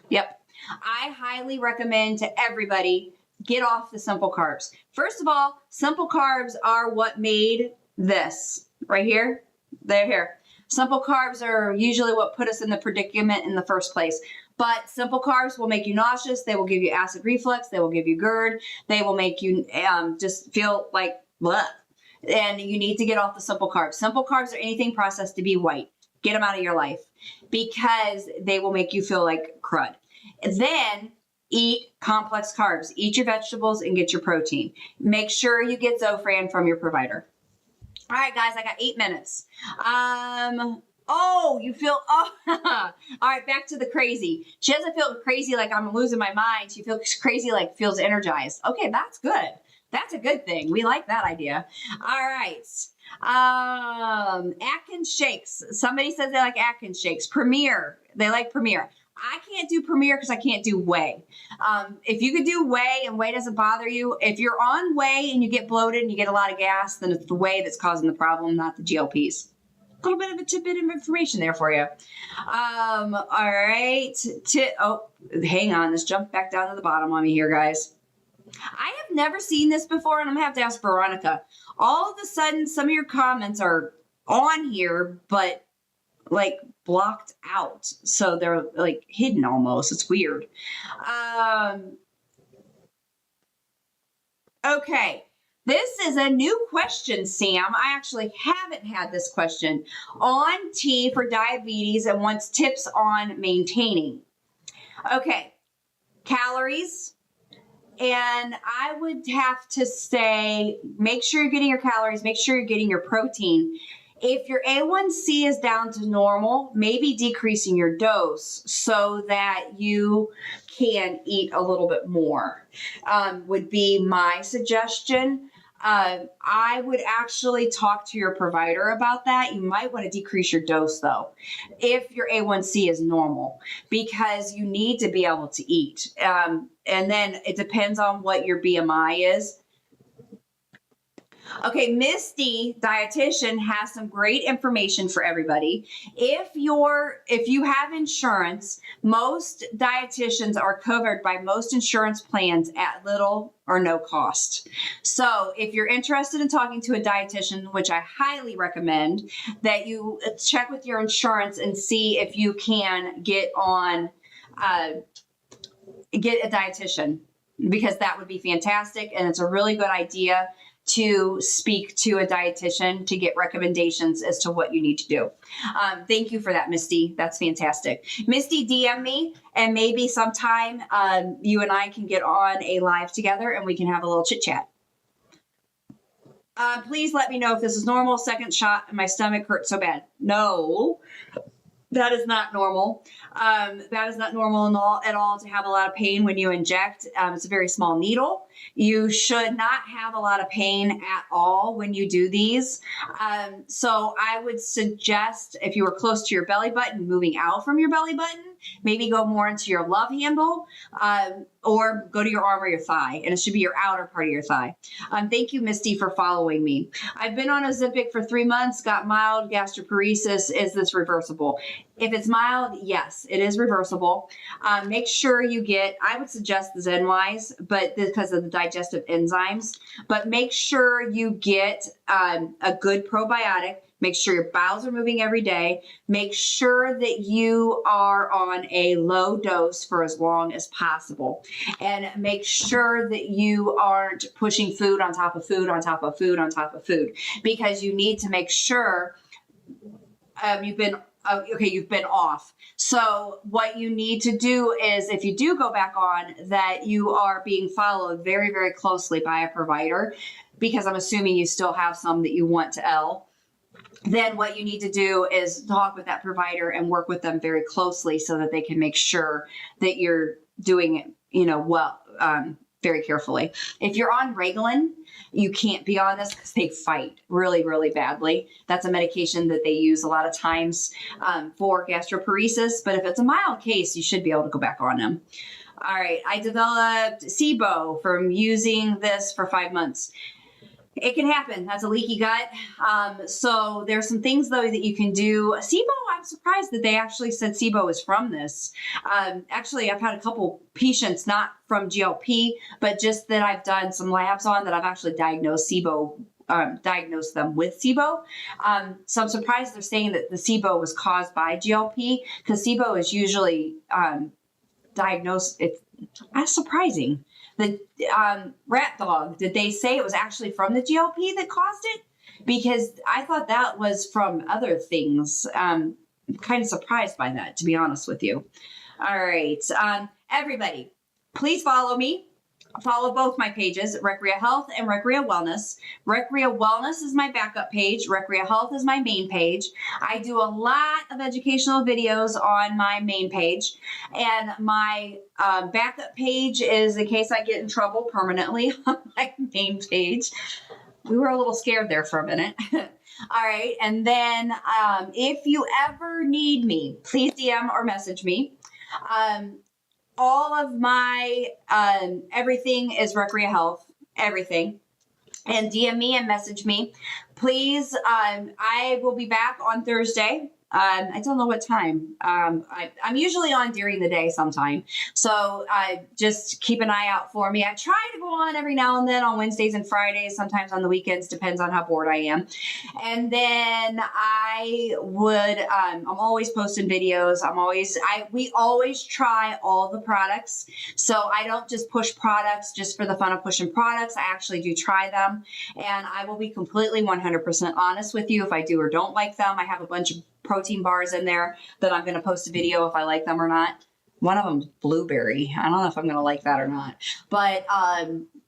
Yep. I highly recommend to everybody get off the simple carbs. First of all, simple carbs are what made this right here. They're here. Simple carbs are usually what put us in the predicament in the first place. But simple carbs will make you nauseous. They will give you acid reflux. They will give you GERD. They will make you just feel like bleh. And you need to get off the simple carbs. Simple carbs are anything processed to be white. Get them out of your life because they will make you feel like crud. Then eat complex carbs. Eat your vegetables and get your protein. Make sure you get Zofran from your provider. All right, guys, I got 8 minutes. Oh, you feel, oh, all right, back to the crazy. She doesn't feel crazy like I'm losing my mind. She feels crazy like feels energized. Okay, that's good. That's a good thing. We like that idea. All right. Atkins shakes. Somebody says they like Atkins shakes. Premier. They like Premier. I can't do Premier because I can't do whey. If you could do whey and whey doesn't bother you, if you're on whey and you get bloated and you get a lot of gas, then it's the whey that's causing the problem, not the GLPs. A little bit of a tidbit of information there for you. All right. Hang on. Let's jump back down to the bottom on me here, guys. I have never seen this before, and I'm going to have to ask Veronica. All of a sudden, some of your comments are on here, but like blocked out. So they're like hidden almost. It's weird. Okay. This is a new question, Sam. I actually haven't had this question on tea for diabetes and wants tips on maintaining. Okay. Calories. And I would have to say, make sure you're getting your calories, make sure you're getting your protein. If your A1C is down to normal, maybe decreasing your dose so that you can eat a little bit more would be my suggestion. I would actually talk to your provider about that. You might want to decrease your dose though, if your A1C is normal, because you need to be able to eat. And then it depends on what your BMI is. Okay, Misty, dietitian, has some great information for everybody. If you have insurance, most dietitians are covered by most insurance plans at little or no cost. So if you're interested in talking to a dietitian, which I highly recommend, that you check with your insurance and see if you can get a dietitian, because that would be fantastic. And it's a really good idea to speak to a dietitian to get recommendations as to what you need to do. Thank you for that, Misty. That's fantastic. Misty, DM me, and maybe sometime you and I can get on a live together and we can have a little chit chat. Please let me know if this is normal. Second shot and my stomach hurts so bad. No, that is not normal. That is not normal at all to have a lot of pain when you inject. It's a very small needle. You should not have a lot of pain at all when you do these. So I would suggest, if you were close to your belly button, moving out from your belly button, maybe go more into your love handle, or go to your arm or your thigh, and it should be your outer part of your thigh. Thank you, Misty, for following me. I've been on Ozempic for 3 months, got mild gastroparesis. Is this reversible? If it's mild, yes, it is reversible. Make sure you I would suggest the ZenWise, but because of the digestive enzymes, but make sure you get a good probiotic. Make sure your bowels are moving every day. Make sure that you are on a low dose for as long as possible. And make sure that you aren't pushing food on top of food on top of food on top of food, because you need to make sure you've been off. So what you need to do is, if you do go back on, that you are being followed very, very closely by a provider, because I'm assuming you still have some that you want to L. Then what you need to do is talk with that provider and work with them very closely so that they can make sure that you're doing it, well, very carefully. If you're on Reglan, you can't be on this because they fight really, really badly. That's a medication that they use a lot of times for gastroparesis. But if it's a mild case, you should be able to go back on them. All right. I developed SIBO from using this for 5 months. It can happen. That's a leaky gut. So there's some things, though, that you can do. SIBO, I'm surprised that they actually said SIBO is from this. Actually, I've had a couple patients, not from GLP, but just that I've done some labs on, that I've actually diagnosed SIBO, diagnosed them with SIBO. So I'm surprised they're saying that the SIBO was caused by GLP, because SIBO is usually diagnosed. That's surprising. The rat dog, did they say it was actually from the GLP that caused it? Because I thought that was from other things. I'm kind of surprised by that, to be honest with you. All right. Everybody, please follow me. Follow both my pages, Recrea Health and Recrea Wellness. Recrea Wellness is my backup page. Recrea Health is my main page. I do a lot of educational videos on my main page. And my backup page is in case I get in trouble permanently on my main page. We were a little scared there for a minute. All right. And then if you ever need me, please DM or message me. All of my everything is Recrea Health, everything. And DM me and message me. Please, I will be back on Thursday. I don't know what time. I'm usually on during the day sometime. So just keep an eye out for me. I try to go on every now and then on Wednesdays and Fridays, sometimes on the weekends, depends on how bored I am. And then I'm always posting videos. We always try all the products. So I don't just push products just for the fun of pushing products. I actually do try them. And I will be completely 100% honest with you if I do or don't like them. I have a bunch of protein bars in there that I'm going to post a video if I like them or not. One of them's blueberry. I don't know if I'm going to like that or not. But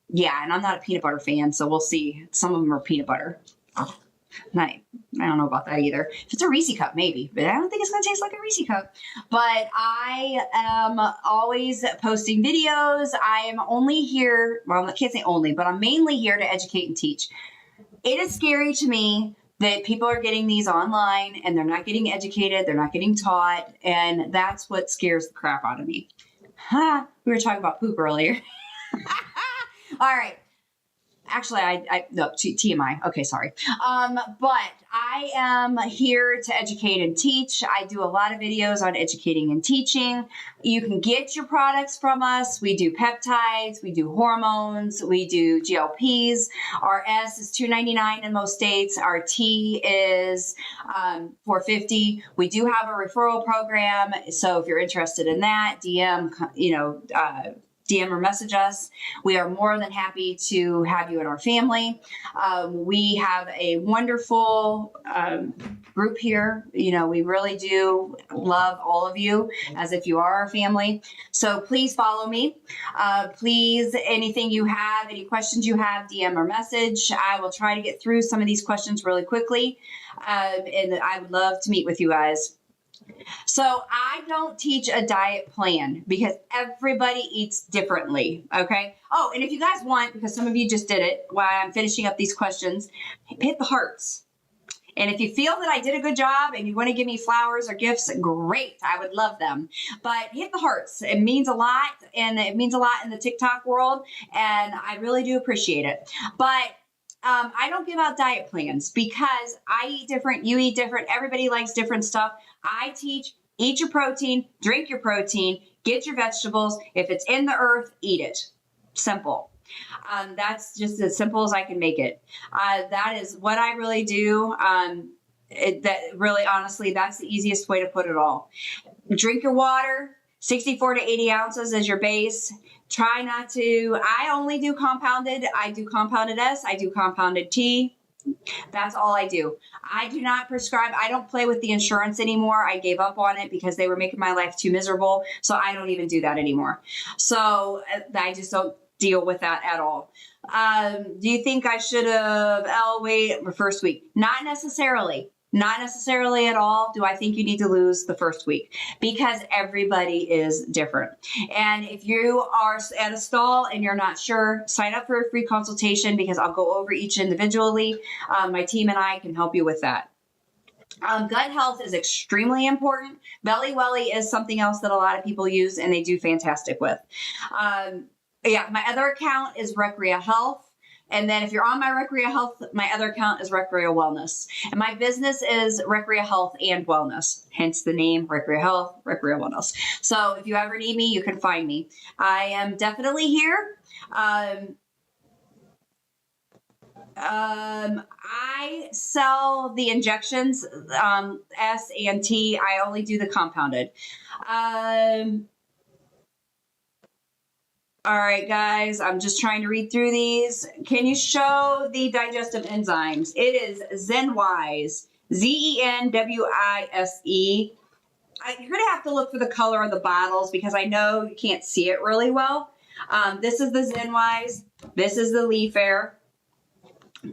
yeah, and I'm not a peanut butter fan, so we'll see. Some of them are peanut butter. I don't know about that either. If it's a Reese cup, maybe, but I don't think it's going to taste like a Reese cup. But I am always posting videos. I am only here, well, I can't say only, but I'm mainly here to educate and teach. It is scary to me that people are getting these online and they're not getting educated, they're not getting taught, and that's what scares the crap out of me. We were talking about poop earlier. All right. Actually, no, TMI. Okay, sorry. But I am here to educate and teach. I do a lot of videos on educating and teaching. You can get your products from us. We do peptides, we do hormones, we do GLPs. Our S is $2.99 in most states. Our T is $4.50. We do have a referral program, so if you're interested in that, DM, DM or message us. We are more than happy to have you in our family. We have a wonderful group here. We really do love all of you as if you are our family. So please follow me. Please, anything you have, any questions you have, DM or message. I will try to get through some of these questions really quickly. And I would love to meet with you guys. So I don't teach a diet plan because everybody eats differently. Okay. Oh, and if you guys want, because some of you just did it while I'm finishing up these questions, hit the hearts. And if you feel that I did a good job and you want to give me flowers or gifts, great. I would love them. But hit the hearts. It means a lot. And it means a lot in the TikTok world. And I really do appreciate it. But I don't give out diet plans because I eat different, you eat different, everybody likes different stuff. I teach, eat your protein, drink your protein, get your vegetables. If it's in the earth, eat it. Simple. That's just as simple as I can make it. That is what I really do. Honestly, that's the easiest way to put it all. Drink your water. 64 to 80 ounces as your base. Try not to, I only do compounded. I do compounded S. I do compounded T. That's all I do. I do not prescribe. I don't play with the insurance anymore. I gave up on it because they were making my life too miserable. So I don't even do that anymore. So I just don't deal with that at all. Do you think I should have weight the first week? Not necessarily. Not necessarily at all do I think you need to lose the first week because everybody is different. And if you are at a stall and you're not sure, sign up for a free consultation because I'll go over each individually. My team and I can help you with that. Gut health is extremely important. Belly Welly is something else that a lot of people use and they do fantastic with. My other account is Recrea Health. And then if you're on my Recrea Health, my other account is Recrea Wellness. And my business is Recrea Health and Wellness, hence the name Recrea Health, Recrea Wellness. So if you ever need me, you can find me. I am definitely here. I sell the injections, S and T. I only do the compounded. All right, guys, I'm just trying to read through these. Can you show the digestive enzymes? It is Zenwise, Zenwise. You're going to have to look for the color of the bottles because I know you can't see it really well. This is the Zenwise. This is the Leaf Air.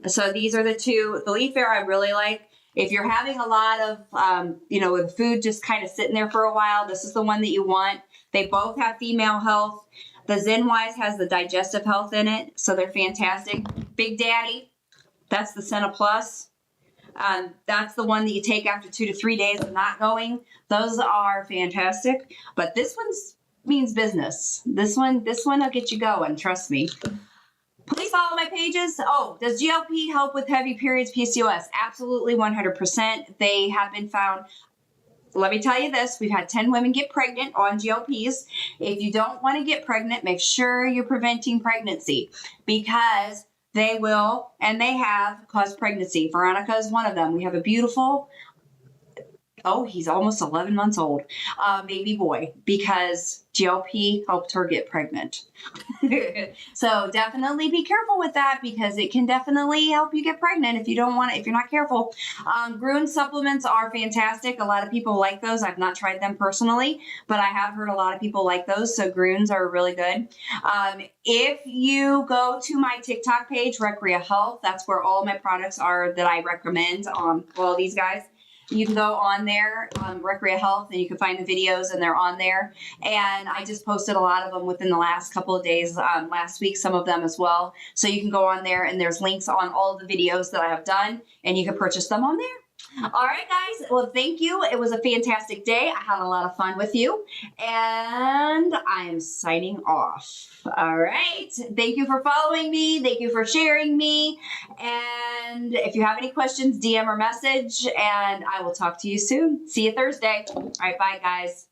So these are the two. The Leaf Air I really like. If you're having a lot of, with food just kind of sitting there for a while, this is the one that you want. They both have female health. The Zenwise has the digestive health in it, so they're fantastic. Big Daddy, that's the Senna Plus. That's the one that you take after 2 to 3 days of not going. Those are fantastic. But this one's means business. This one will get you going. Trust me. Please follow my pages. Oh, does GLP help with heavy periods, PCOS? Absolutely, 100%. They have been found. Let me tell you this. We've had 10 women get pregnant on GLPs. If you don't want to get pregnant, make sure you're preventing pregnancy because they will, and they have, caused pregnancy. Veronica is one of them. We have a beautiful, he's almost 11 months old, baby boy, because GLP helped her get pregnant. So definitely be careful with that because it can definitely help you get pregnant if you don't want it, if you're not careful. Gruen supplements are fantastic. A lot of people like those. I've not tried them personally, but I have heard a lot of people like those. So Gruens are really good. If you go to my TikTok page, Recrea Health, that's where all my products are that I recommend. Well, these guys. You can go on there, Recrea Health, and you can find the videos, and they're on there. And I just posted a lot of them within the last couple of days, last week, some of them as well. So you can go on there, and there's links on all the videos that I have done, and you can purchase them on there. All right, guys. Well, thank you. It was a fantastic day. I had a lot of fun with you, and I am signing off. All right. Thank you for following me. Thank you for sharing me. And if you have any questions, DM or message, and I will talk to you soon. See you Thursday. All right. Bye, guys.